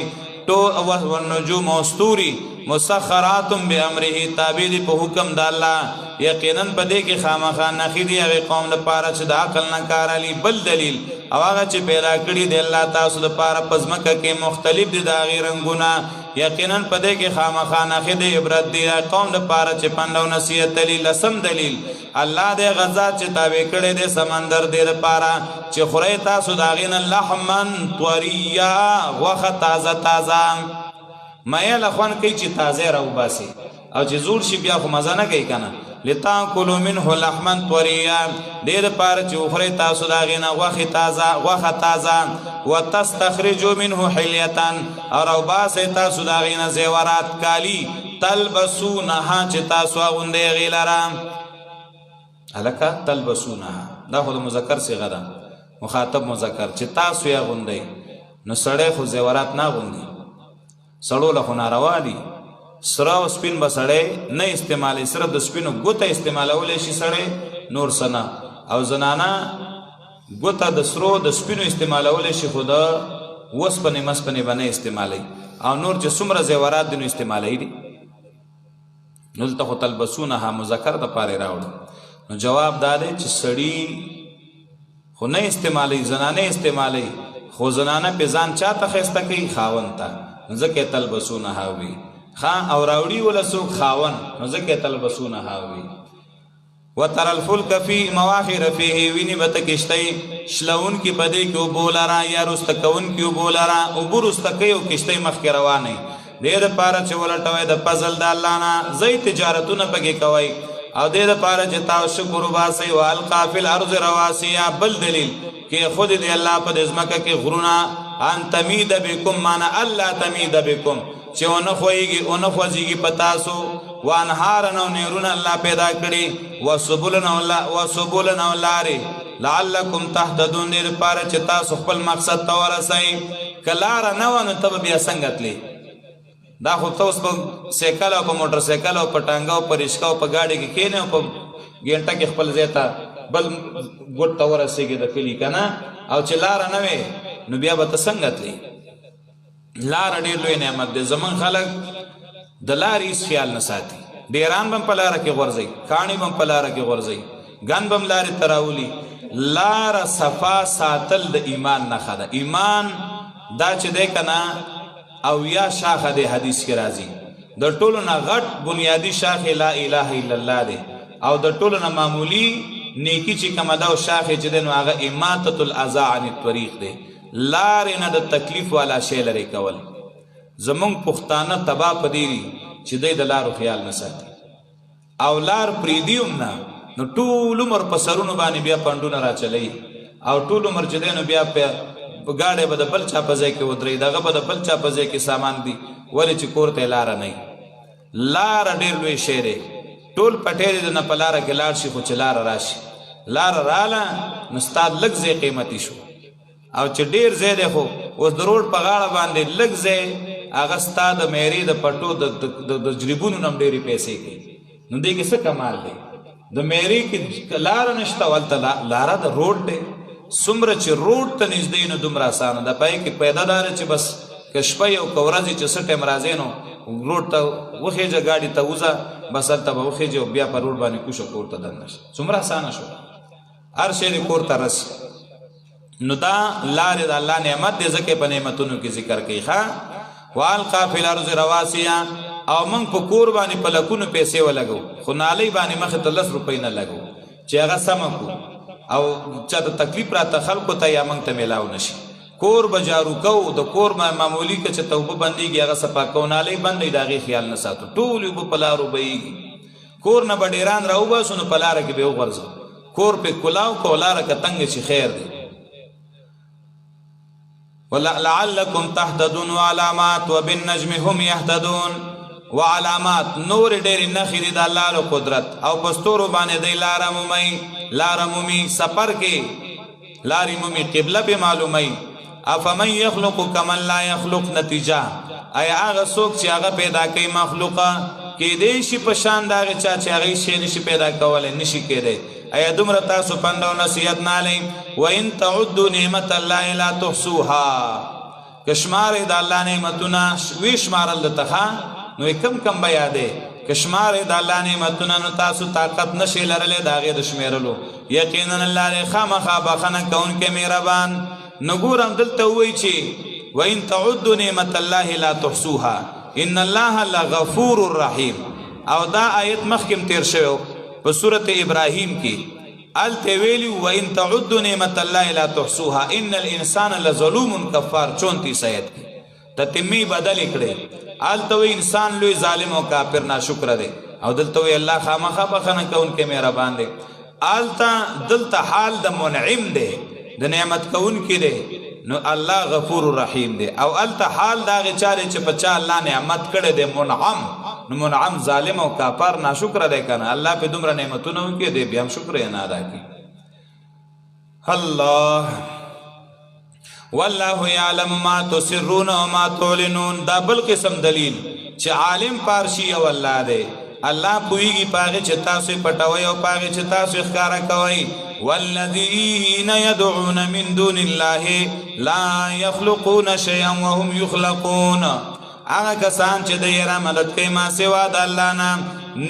Speaker 1: او النجوم او ستوري مسخرات بامره تابع دي په حکم د الله یقینا په دې کې خامخا نخې دي هغې قوم د پاره چې د عقل نه کارلی بل دلیل او هغه چې پیدا کړي دی الله تاسو د پاره په ځمکه کې مختلف دي د هغې رنګونه یقینا په دې کې خامخا نښې د عبرت دي قوم د پاره چې پند او نصیحت دلیل لسم دلیل الله دې غذا چې تابع کړی دی سمندر دې دپاره چې خورئ تاسو د هغې نه لحمن طریا غوښه تازه تازه میله خوند کوي چې تازه راوباسي او چې زوړ شي بیا خو مزه نه کوي که نه لتاکلوا منه لحما طریا دې دپاره چې وخورئ تاسو د هغې نه غوښه تازه وتستخرجوا منه حلیة او راوباسئ تاسو د هغې نه زیورات کالي تلبسونها چې تاسو اغوندئ هغې لره هلکه تلبسونها دا خو د مذکر صیغه ده مخاطب مذکر چې تاسو یې اغوندئ نو سړی خو زیورات نه اغوندي سړو له خو ناروا دي سره او سپین به سړی نه استعمالوي صرف د سپینو ګوته استعمالولی شي سړی نور څه نه او زنانه ګوته د سرو د سپینو استعمالولی شي خو د وسپنې مسپنې به نه استعمالوي او نور چې څومره زیورات دي نو استعمالوي دي نو دلته خو تلبسونها مذکر دپاره راوړي نو جواب دا دی چې سړي خو نه استعمالوي زنانه استعمالوي خو زنانه پې ځان چا ته ښایسته کوي خاوند ته نو ځکه یې تلبسونها وي او راوړي وله څوک خاوند نو ځکه یې تلبسونها وي وتر الفلک فی مواخر فیه ویني به ته کښتۍ شلونکي په دې کې اوبو لره یا رسته کوونکي اوبو لره اوبه رسته کوي او کښتۍ مخکې روانوي دې دپاره چې ولټوئ د فضل د الله نه ځئ تجارتونه پکې کوئ او دې دپاره چې تاسو شکر وباسئ والقا فی الارض رواسیا بل دلیل کې خود دې الله په دې ځمکه کې غرونه ان تمید بکم معنی الله تمید بکم چې ونه خوځېږي په تاسو وانهارن او نهرونه الله پیدا کړي وسبلن او لارې لعلکم تهتدون دې دپاره چې تاسو خپل مقصد ته ورسئ که لاره نه وه نو ته به بیا څنګه تلې دا خو ته اوس په سایکل او په موټر سایکل او په ټانګه او په رشقه او په ګاډي کې کښېنې او په ګینټه کې خپل ځای ته بل ګوټ ته ورسېږې د کلي که نه، او چې لاره نه وې نو بیا به ته څنګه تلې؟ لاره ډېر لوی نعمت دی. زمونږ خلک د لارې هېڅ خیال نه ساتي. ډیران به هم په لاره کې غورځوي، کاڼي به هم په لاره کې غورځوي، ګن به هم لارې ته راولي. لاره صفا ساتل د ایمان نښه ده. ایمان دا چې دی که نه اویا شاخه دی، حدیث کې راځي د ټولو نه غټ بنیادي شاخ لا اله الا الله دی، او د ټولو نه معمولی نیکی چې کومه ده او شاخې چې دی نو هغه اماطة الاذى عن الطریق دی، لارې نه د تکلیف والا شی لرې کول. زمونږ پښتانه تباه په دې دي چې دی د لارو خیال نه ساتي او لار پرېږدي هم نه، نو ټول عمر په سرونو باندې بیا پنډونه راچلوي او ټول عمر چې دی نو بیا په ګاډی به د بل چا په ځای کې ودرېږي، دغه به د بل چا په ځای کې سامان دي، ولې چې کور ته یې لاره نه وي. لاره ډېر لوی شی دی. ټول پټې د نه په لاره کې لاړ شي، خو چې لاره راشي، لاره راله نو ستا لږ ځای قیمتي شو، او چې ډېر ځای دی خو اوس د روډ په غاړه باندې لږ ځای هغه ستا د میرې د پټو د جریبونو نه هم ډېرې پیسې کوي. نو دې کې څه کمال دی؟ د میرې کې لاره نشته، هلته لاره د روډ دی. څومره چې روډ ته نږدې نو دومره اسانه ده. پای کې پیدا داره چې بس که شپه او که ورځې چې څه ټایم راځې نو روډ ته وخېږه، ګاډي ته وځه، بس هلته به وخېږې او بیا په روډ باندې کوشه کور ته دننه شي. څومره اسانه شو، هر شی دې کور ته رسي. نو دا لارې د الله نعمت دی، ځکه په نعمتونو کې ذکر کوي. ښه والقا فی الارض رواسیا، او موږ په کور باندې په لکونو پیسې ولګو، خو نالۍ باندې مخې ته 10 روپۍ نه لګو چې هغه سمه کړو او چا ته تکلیف راته خلکو ته یا موږ ته میلاو نشي. کور به جارو کوو، د کور معمولي که چې توبه بندېږي هغه صفا کوو، نالۍ بندوي د هغې خیال نه ساتو، ټول اوبه په لارو بهیږي. کور نه به ډیران راوباسو نو په لاره کې به وغورځو، کور پې کلاو کو، لاره که تنګه چې خیر دی. ولعلکم تهتدون وعلامات وبالنجم هم یهتدون. وعلامات نور ډېرې نښې دي د الله له قدرت، او په ستورو باندې دی لاره مومي، سفر کې لارې مومي، قبله پې معلوموي. افمن یخلق کمن لا یخلق نتیجه، ایا هغه څوک چې هغه پیدا کوي مخلوقه کیدی شي په شان د هغې چا چې هغې شی نشي پیدا کولی، نشي کیدی. ایا دومره تاسو پند او نصیحت نه لئ؟ وان تعدوا نعمت الله لا تحصوها، که شمارئ د الله نعمتونه وی شمارل درته ښه نو کم کم به یادې، که شمارئ د الله نعمتونه نو تاسو طاقت نشئ لرلی د هغې د شمېرلو. یقینا الله دی خامخا بخښنه کوونکی مهربان. نو ګورم دلته ووایي چې وان تعدوا نعمت الله لا تحصوها ان الله لغفور رحیم، او دا آیت مخکې هم تیر شوی په صورت ابراهیم کې، هلته ویلي وان تعدوا نعمت الله لا تحصوها ان الانسان لظلوم کفار. 34 آیت کې تتمې بدلې کړې، هلته وی انسان لوی ظالم او کافر ناشکره دی، او دلته وی الله خامخا بخښنه کوونکی مهربان دی. هلته دلته حال د منعم دی، د نعمت کوونکی دی، نو الله غفور رحیم دی. او هلته حال د هغې چا دی چې په چا الله نعمت کړی دی منعم، نو منعم ظالم او کافر ناشکره دی که نه. الله پې دومره نعمتونه وکړي دی بیا هم شکر یې نه ادا کړي. الله والله یعلم ما تسرون وما تعلنون. دا بل قسم دلیل چې عالم پارشي او الله دی. الله پوهیږي په هغې چې تاسو یې پټوئ او په هغې چې تاسو یې ښکاره کوئ. والذین یدعون من دون الله لا یخلقون شیئا وهم یخلقون. هغه کسان چې دی را مدد کوي ما سوا د الله نه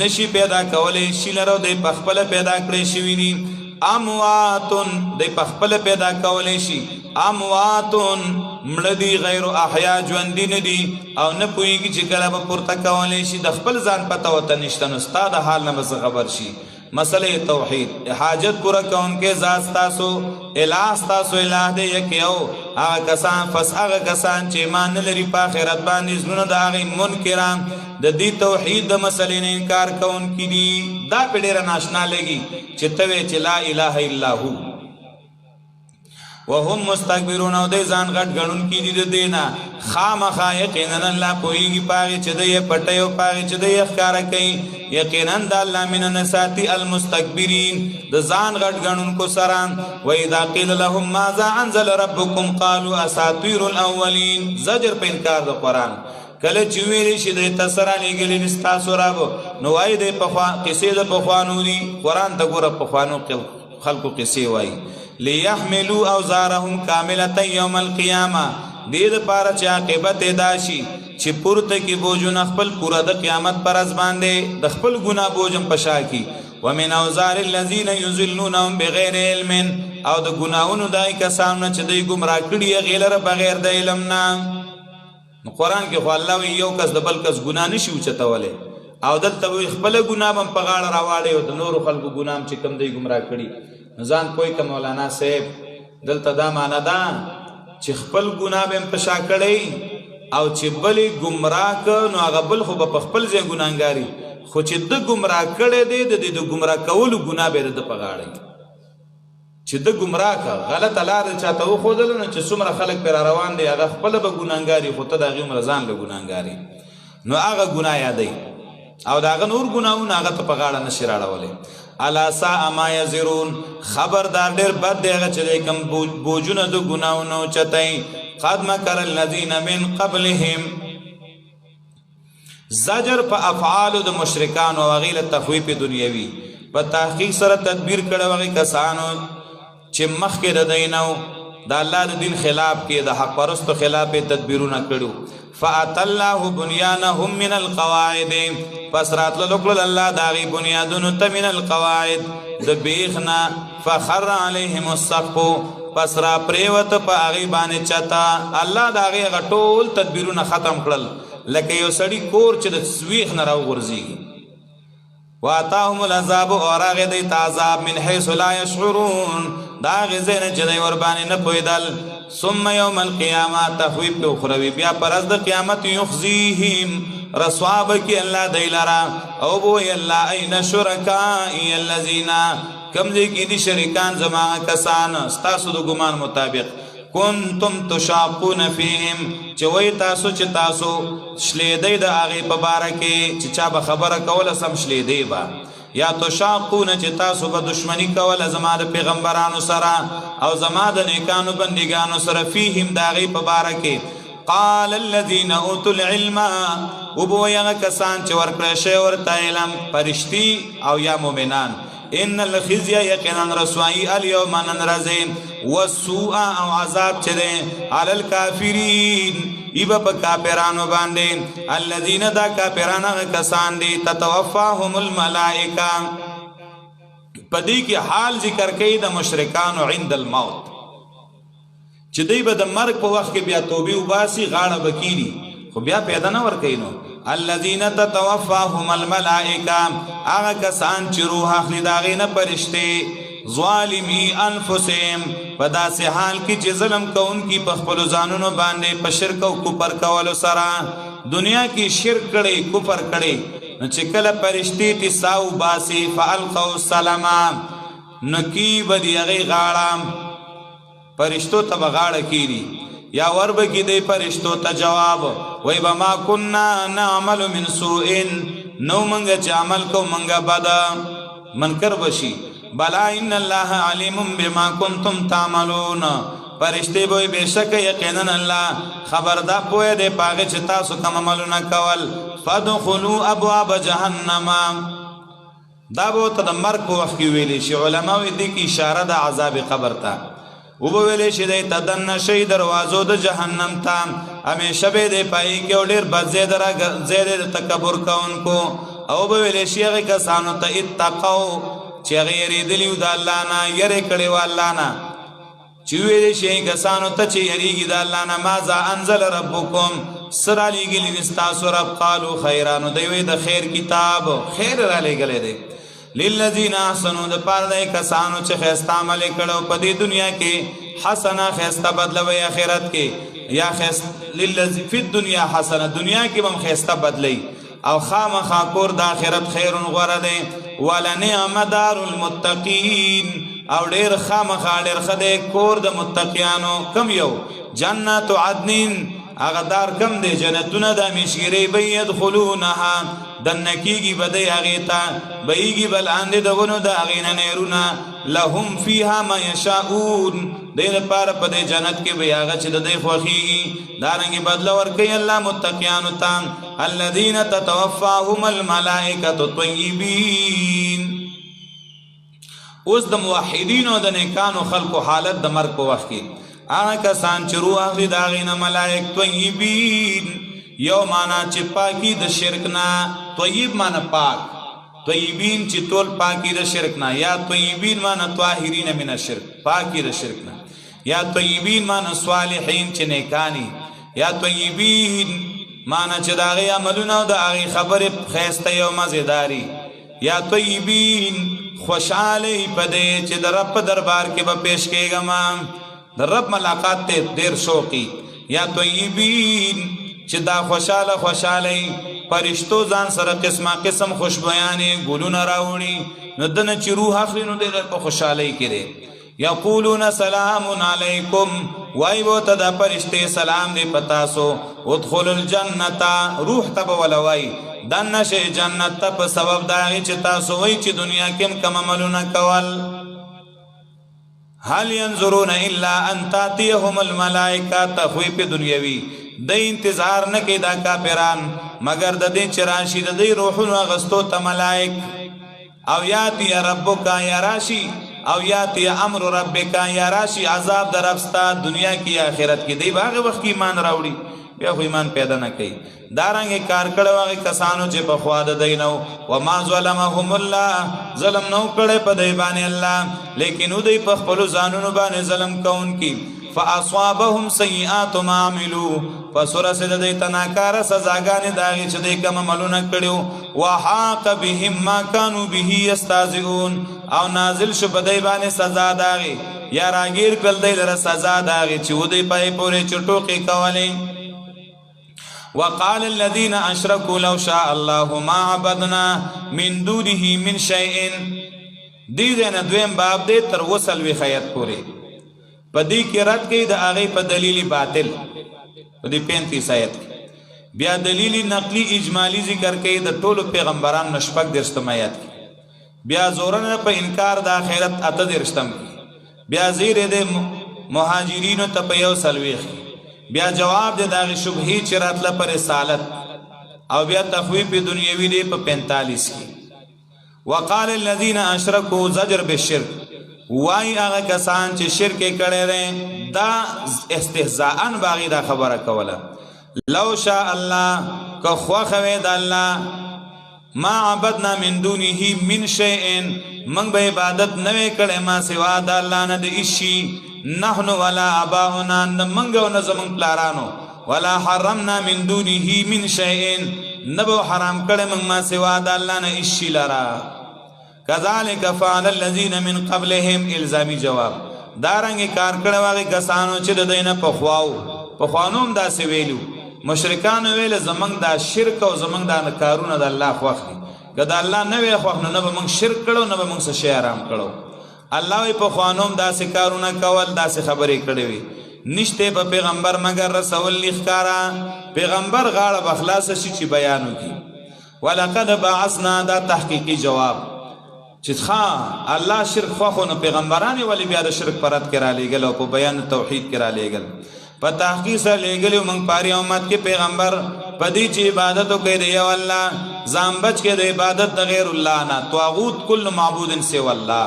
Speaker 1: نشي پیدا کولی شي لره، دی پخپله پیدا کړی شوي دي. امواتن دی پخپله پیدا کولی شي، امواتن مړه دي، غیر احیا ژوندي نه دي، او نه پوهېږي چې کله به پورته کولی شي. د خپل ځان پته ورته نشته، نو ستا د حال نه به څه خبر شي. مسئله توحید، حاجت پورا کونکے ذات ستاسو الہ ستاسو الہ دے یکیو. هغه کسان پس هغه کسان چې ایمان نه لري په آخرت باندې زړونه د هغې منکران د دې توحید د مسئلې نه انکار کوونکي دي. دا پې ډېره ناشنا لګي چې ته وې چې لا اله الا هو وهم مستكبرون، او دی ځان غټ ګڼونکي دي د دې نه. خامخا یقینا الله پوهېږي په هغې چې دی یې پټوي او په هغې چې دی یې ښکاره کوي. یقینا د الله مینه نه ساتي المستكبرین، د ځان غټ ګڼونکو سره. واذا قیل لهم ماذا انزل ربکم قالوا اساطیر الاولین. زجر په انکار د قرآن. کله چې ویلې شي د تسرا لګلې ستاسو رابو نو وای د قصې د پخوانو دي قرآن ته ګوره پخوانو خلقو قصې وای لیحملوا اوزارهم کاملة یوم القیامه دې دپاره چې عاقبت ادا شي چې پورته کې بوجونه خپل پوره د قیامت پر از باندې د خپل ګناه بوجم پشا کی ومن اوزار الذین یضلونهم بغیر علم او د ګناهونو دای کسانو چې دوی گمراه کړي غیلره بغیر د علم نه نو قرآن کې خو الله وی یو کس د بل کس ګناه نشي اوچتولی او دلته وی خپل ګناه هم په غاړه راواړی او د نورو خلکو ګناه هم چې کوم دی ګمراه کړي نو ځان پوه که مولانا صاحب دلته دا معنا ده چې خپل ګناه به هم په شا کړی او چې بلې ګمراه که نو هغه بل خو به په خپل ځای ګناهګاري خو چې د ګمراه کړی دی د دې د ګمراه کولو ګناه به د په غاړه چې د ګمراه که غلطه لاره چاته وښودله نو چې څومره خلک پرې روان دی هغه خپله به ګناهګاري خو ته د هغې عمره ځان له ګناهګاري نو هغه ګناه یادوي او د هغه نور ګناهونه هغه ته په غاړه نشي راړولی الا ساء ما یزرون خبردار ډېر بد دی هغه چې دی کوم بوجونه د ګناهونو چتئ قد مکر الذین من قبلهم زجر په افعالو د مشرکانو او هغې له تخویف دنیوي په تحقیق سره تدبیر کړی هغې کسانو چې مخکې د دی نه د الله د دین خلاف کې د حق پرستو خلاف یې تدبیرونه کړي فأتى الله بنيانهم من القواعد پس راتللو کړل الله د هغې بنیادونو ته من القواعد د بیخ نه فخر علیهم السقف پس را پریوت په هغې باندې چتا الله د هغې هغه ټول تدبیرونه ختم کړل لکه یو سړي کور چې د سویخ نه راوغورځېږي واتاهم العذاب او راغی دی ته عذاب من حیث لا یشعرون دا هغې ځای نه چې دی ورباندې نه پوهېدل ثم یوم القیامه تخویف اخروي بیا پر ورځ د قیامت یخزیهم رسوا به کړي الله دی لره او به وایي الله این شرکائي الذین کم ځای کې دي شریکان زما کسان ستاسو د ګمان مطابق کنتم تشاقون فیهم چې وای تاسو چې تاسو شلیدی د هغې په باره کې چې چا به خبره کوله سم شلیدی به یا تشاقون چې تاسو به دشمني کوله زما د پیغمبرانو سره او زما د نیکانو بندګانو سره فیهم د هغې په باره کې قال الذین اوتوا العلم وبوی هغه کسان چې ورکړی شوی ورته علم فرشتي او یا مؤمنان ان الخزي یقینا رسوایی الیوم نن ورځې والسوء او عذاب چې دی علی الکافرین ایبه په کافرانو باندې الذین دا کافران هغه کسان دي تتوفاهم الملائکه په دې کې حال ذکر کوي د مشرکانو عند الموت چې دوی به د مرګ په وخت کې بیا توبې وباسي غاړه به کیږي خو بیا پیدا نه ورکوي نو الذین تتوفاهم الملائکه هغه کسان چې روح اخلي د هغې نه فرشتې ظالمي انفسهم په داسې حال کې چې ظلم کوونکي په خپلو ځانونو باندې په شرک او کفر کولو سره دنیا کې شرک کړی کفر کړی نو چې کله فرشتې تسا وباسي فالقوا السلام نو کی به د هغې غاړه فرشتو ته به غاړه کیږي یا وربه کی دی فرشتو ته جواب وی با ما کننا نعمل من سوء نو منگا چه عمل کو منگا بدا منکر بشی بلا ان اللہ علیم بما کنتم تعملون فرشتے بوی بیشک یقینا اللہ خبردار پوئے دے پاگے چه تاسو کم عملو نکول فادخلوا ابواب جہنم دا بوتا دا مرک کو وقت کی ویلی شی علماء دی کی اشاره دا عذاب قبر تا او به ویلې شي دی تدن شي دروازو د جهنم ته همیشه به دی پای کې او ډېر بد ځای د تکبر کوونکو او به ویلې شي هغې کسانو ته اتقو چې هغې یېرېدلي وو د الله نه یرې کړې وه الله نه چې ویلې شي کسانو ته چې یریږي د الله نه ماذا انزل ربکم څه رالیږلي دي ستاسو رب قالو خیرا نو دی وایي د خیر کتاب خیر رالیږلی دی للذین احسنوا د پاره د کسانو چې ښایسته عمل یې کړی په دې دنیا کې حسنه ښایسته بدله وی آخرت کې یا فی الدنیا حسنه دنیا کې به هم ښایسته بدلی او خامخا کور د آخرت خیر غوره دی ولنعم دار المتقین او ډېر خامخا ډېر ښه دی کور د متقیانو کم یو جنت عدن هغه دار کم دی جنتونه د همیشګرۍ به یدخلونها دنکیږي بدی هغې ته بهیږي به لاندې د ونو د هغې نه نهرونه لهم فیها ما یشاءون دی دپاره په دې جنت کې به هغه چې د دی خوښېږي دارنګې بدله ورکوي الله متقیانو ته الذین تتوفاهم الملائکة طیبین. اوس د موحدینو د نیکانو خلقو حالت د مرګ په وخت کې هغه کسان چې روح اخلي د هغې نه ملائک طیبین، یو معنا چې پاکی د شرک نه، طیب معنا پاک، طیبین چې ټول پاکی د شرک نه، یا طیبین معنا طاهرین من الشرک، پاکی د شرک نه، یا طیبین معنا صالحین چې نیکانی، یا طیبین معنا چې د هغې عملونه او د هغې خبرې ښایسته او مزیداري، یا طیبین خوشحالی په دې چې د رب په دربار کې به پیش کېږم، د رب ملاقات ته ډېر شوقي، یا طیبین چې دا خوشحالی پرشتو ځان سره قسمه قسم خوشبیانې ګلونه راوړي، نو دنه چې روح اخلي نو د په خوشحالۍ کې دی. یقولون سلام علیکم، وای به ته دا پرشتې سلام دی په تاسو، ادخلوا الجنة، روح ته به وله وایي دننه شئ جنت ته په سبب د هغې چې تاسو وایي چې دنیا کې هم کم عملونه کول. هل ينظرون الا ان تاتيهم الملائکه، تخویف دنیوي، د انتظار نه کوي دا کافران مگر د دې چې راشي د دې روحونو اغستو ته ملائک، او یاتی ربک، یا راشي او یاتی امر ربک، یا راشي عذاب در رب ستا دنیا کې یا آخرت کې. دی به هغه وخت کې ایمان راوړي، بیا خو ایمان پیدا نه کوي. دارنګې کار کړی هغې کسانو چې پخوا د دی نه و، وما ظلمهم الله، ظلم نه و کړی په دی باندې الله، لیکن دوی په خپلو ځانونو باندې ظلم کوونکي. فاصابهم سیئات ما عملوا، پس ورسېده دوی ته ناکاره سزاګانې د هغې چې دوی کوم عملونه کړي، وحاق بهم ما كانوا به یستهزئون، او نازل شو په دوی باندې سزا د هغې، یا راګیر کړل دوی لره سزا د هغې چې ودوی په یې پورې چې ټوکې کولې. وقال الذين اشركوا لو شاء الله ما عبدنا من دونه من شيء. دې ځای نه دویم باب دی تر 30 آیت پورې، په دې کې رد کوي د هغې په دلیل باطل، په دې 35 آیت کې بیا دلیل نقلی اجمالی ذکر کوي د ټولو پیغمبرانو شپږ 30 آیت کې، بیا زورنه په انکار د آخرت 38 کې، بیا زیر د مهاجرینو ته په 1 بیا جواب دی داغی شبهی چی راتله پر رسالت، او بیا تخویف دنیاوی دی په 45 کی. وقال الذین اشرکو زجر بالشرک، وائی آغا کسان چی شرک کڑے رہے دا استهزاءن باغی دا خبر کولا. لو شاء اللہ که خواخوی دا اللہ ما عبدنا من دونه من شیئن، منگ با عبادت نوے کڑے ما سوا دا اللہ ند اشی، نحنو ولا اباؤنا، نمنگو نزمن پلارانو، ولا حرمنا من دونه من شیئن، نبو حرام کڑے منگ ما سوا دا اللہ نا اشی لرا. کذالک فعل الذین من قبلهم، الزامی جواب دارنگی کار کڑے واغی کسانو چی دا دینا پخوانوم دا سی ویلو، مشرکانو ویل زمنگ دا شرک و زمنگ دا کارون دا اللہ خواخ دی، که دا اللہ نوی خواخ نو نبا منگ شرک کڑو نبا منگ سشی حرام کڑو. اللہ وی پا خوانوم دا سی کارونا کول دا سی خبری کڑوی، نشتے پا پیغمبر مگر رسول لخکارا، پیغمبر غاڑ بخلاص شی چی بیانو کی. وَلَقَدْ بَعَثْنَا، دا تحقیقی جواب چیز خواہ اللہ شرک خواہو نو پیغمبرانی ولی بیاد شرک پرد کرا لے گل و پا بیان توحید کرا لے گل، پا تحقیق سر لے گلی و منگ پاری امت کے پیغمبر پا دی چی عبادتو کہی دے یو اللہ، زام بچ کے دے عبادت دا غیر اللہ نا، طاغوت کل معبود سو اللہ.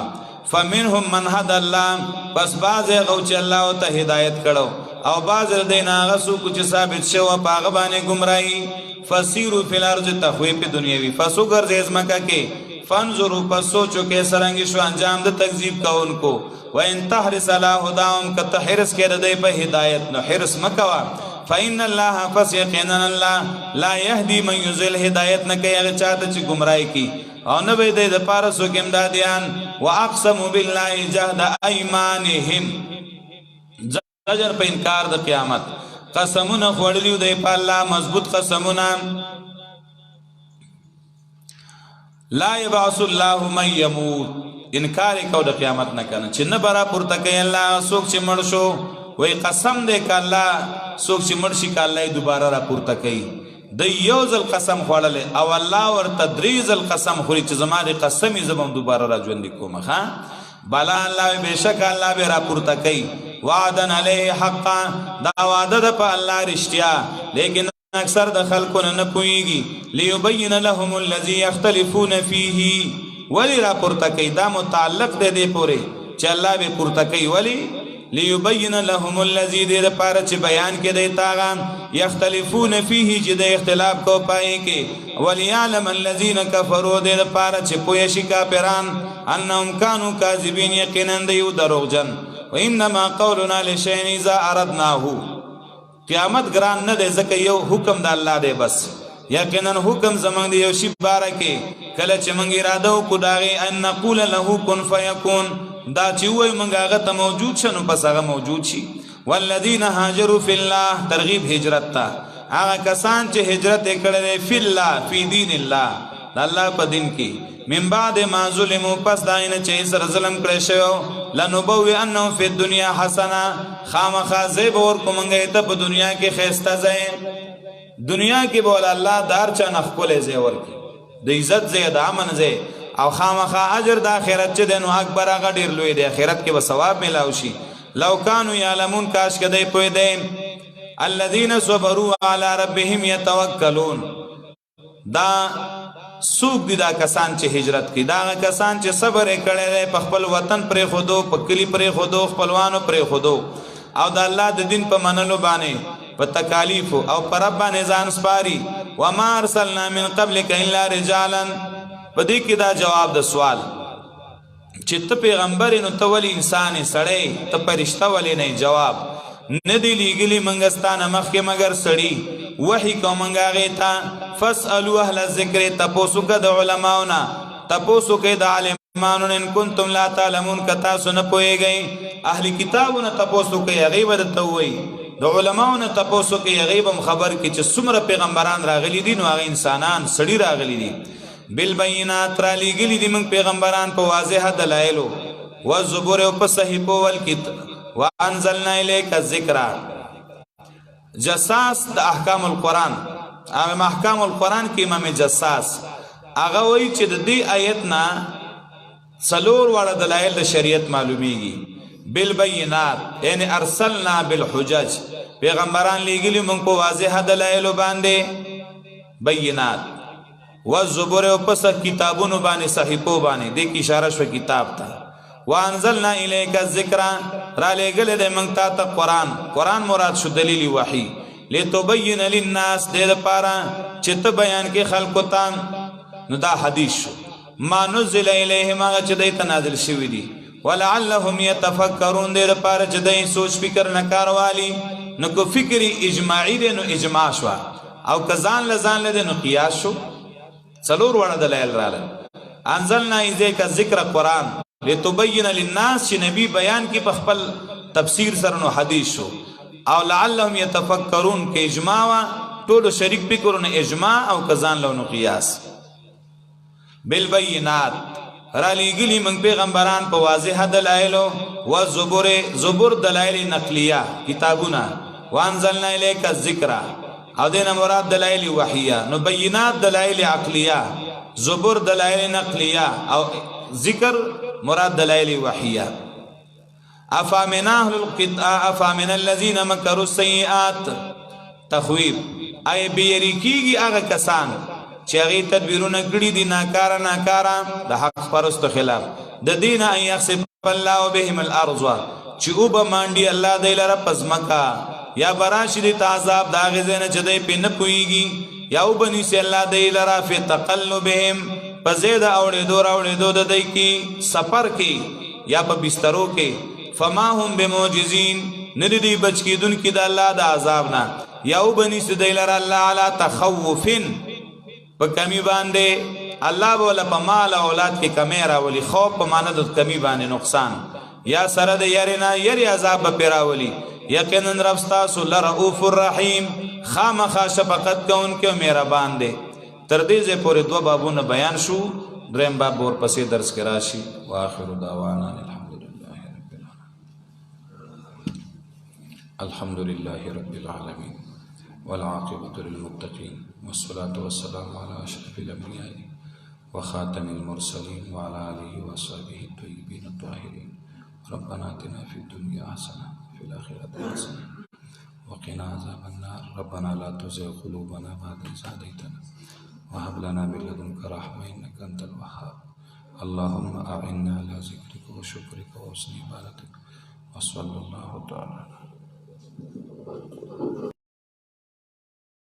Speaker 1: فمنهم من هدى الله، پس باز غوچ الله ته هدایت کړو، او باز دین هغه سو چې ثابت شو پاغه باندې گمراهی. فسیرو فی الارض، تخویف دنیوی، فسو ګرځي ځمکه کې، فانظروا، پس سوچو کې سرنګ شو انجام د تکذیب کوونکو. وان تحرس علی هداهم، که تحرس کې د دې په هدایت نو حرس مکوا. فإن الله، پس یقینا الله، لا یهدی من یضل، هدایت نه کوي هغه چاته چې گمراهی کی، او نه به د پاره سو کې امدادیان. واقسموا بالله جهد ايمانهم، زجر په انکار د قیامت، قسمونه خوړلیو دی په الله مضبوط قسمونه. لا يبعث الله من يموت، انکار کو د قیامت نه کنه چې نه برا پورته کوي الله څوک چې مړ شو، وای قسم دې ک الله څوک چې مړ شي ک الله دوباره را پورته کوي. د یو ځل قسم خوړلی او الله ورته 3 ځل قسم خوري چې زما د قسم یې زه به دوباره را ژوندي کوم ښه بلا الله بېشکه الله به راپورته کوي وعدن علیه حقا دا وعده ده په الله رښتیا لیکن اکثر د خلکو نه پوهېږي لیبین لهم الذي یختلفون فیه ولی راپورته کوي دا متعلق دی دې پورې چې الله به پورته کوي ولی لیبین لهم الذی دې دپاره چې بیان کې دی تاغه یختلفون فیه چې د اختلاف کو پای کې ولیعلم الذین کفروا دې دپاره چې پوه شي کافران انهم کانوا کاذبین یقینا دیو دروغجن وانما قولنا لشیء اذا اردناه قیامت ګران نه دی ځکه یو حکم د الله دی بس یقینا حکم زمونږ دی یو شی باره کې کله چې موږ اراده وکړو د هغې ان نقول له کن فیکون دا چې ووایو موږ هغه ته موجود شه نو پس هغه موجود شي والذین هاجروا فی الله ترغیب هجرت ته هغه کسان چې هجرت یې کړی فی الله فی دین الله د الله په دین کې من بعد ما ظلموا پس دا نه چې سره ظلم کړی شوی لنبوئنهم فی الدنیا حسنه خامخا زه به ورکومږی ته په دنیا کې ښایسته ځای دنیا کې به ول الله دار چا نه ښکلی ځای ورکړي د عزت ځای د امن ځای او خامخا اجر د آخرت چې دی نو اکبر هغه ډېر لوی دی آخرت کې به ثواب میلاو شي لو کانوا یعلمون کاش که دی پوهېدی الذین صبروا علی ربهم یتوکلون دا سوق دي دا کسان چې هجرت کوي دا کسان چې صبر یې کړی دی په خپل وطن پرېښودو په کلي پرېښودو خپلوانو پرېښودو او د الله د دین په منلو باندې په تکالیفو او په رب باندې ځان سپاري وما ارسلنا من قبلک الا رجالا په دې کې دا جواب د سوال چې ته پیغمبر نو ته ولې انسان سړی ته فرشته ولې نه جواب نه دی لیږلي موږ ستانه مخکې مګر سړي وحي کوو موږ هغې ته فاسألوا اهل الذکر تپوسو که د علماؤنا تپوسو که د عالمانو ان کنتم لا تعلمون که تاسو نه پوهېږئ اهل کتابونه تپوسو کوي هغې به درته ووایي د علماؤونه تپوسو کوي هغې به هم خبر کړي چې څومره پیغمبران راغلي دي نو هغه انسانان سړي راغلي دي بالبینات را لیږلي دي موږ پیغمبران په واضحه دلایلو والزبور او په صحیفو وانزلنا الیک الذکر جساس د احکام القرآن احکام القرآن کې امام جساس هغه وایي چې د دې آیت نه 4 واړه دلایل د شریعت معلومیږي بالبینات یعنی ارسلنا بالحجج پیغمبران لیږلي موږ په واضحه دلایلو باندې بینات والزبور او پس کتابونو باندې صحیفو باندې د کی اشاره شو کتاب ته وانزلنا الیک الذکر را لګل د موږ ته قرآن مراد شو دلیل وحی لتبین للناس د لپاره چې ته بیان کې خلکو ته نو دا حدیث شو ما نزل الیهم هغه چې دوی ته نازل شوي دي ولعلهم یتفکرون د لپاره چې دوی سوچ فکر نه کاروالي نو کو فکر اجماعي دی نو اجماع شو او کزان لزان لده نو قیاس شو 4 وړه دلایل رااله انزلنا الیک الذکر قرآن لتبین للناس چې نبی بیان کې په خپل تفسیر سره نو حدیث شو او لعلهم یتفکرون کې اجماع وا ټول شریک فکرونه اجماع او کزان لونو قیاس بالبینات را لیږلي موږ پیغمبران په واضحه دلایلو و زبور دلایل نقلیه کتابونه وانزلنا الیک الذکر او دینه مراد دلایل وحیه نو بینات دلایل عقلیه زبور دلایل نقلیه او ذکر مراد دلائل وحیہ افامن الذین مکروا السیئات تخویب ای بیری کیږي هغه کسان چې هغه تدبیرونه کړی دي ناکاره د حق پرستو خلاف د دین ان یخسف الله بهم الارض چې او به مانډي الله د لره پزمکا یا براشد تعذاب دا غزنه چې د پین پویږي یا وبني سي الله د لره فی تقلبهم پزید اوړې دو د دای کی سفر کی یا په بسترو کې فما هم بموجزین ندی بچ کی دن کی د الله د عذاب نه یا وبني سي د لره الله علی تخوفن په کمی باندې الله بوله په مال اولاد کې کمی راولي خوف په معنی د کمی باندې نقصان یا سره د یرینا یری عذاب به پیراولي یقینا رب تاسو لرؤوف الرحیم خامخا شفقت کوونکی او مهربان دی تر دې ځې پورې 2 بابونه بیان شو دریم باب ور پسې درس کې راشي واخر دعوانا الحمد لله رب العالمین والعاقبة للمتقين والصلاة والسلام على أشرف الأنبياء وخاتم المرسلين وعلى آله وصحبه الطيبين الطاهرين. ربنا آتنا في الدنيا حسنة وفي الآخرة حسنة وقنا عذاب النار. ربنا لا تزغ قلوبنا بعد إذ هديتنا وهب لنا من لدنك رحمة إنك أنت الوهاب. اللهم أعنا على ذكرك وشكرك وحسن عبادتك. وصلى الله تعالى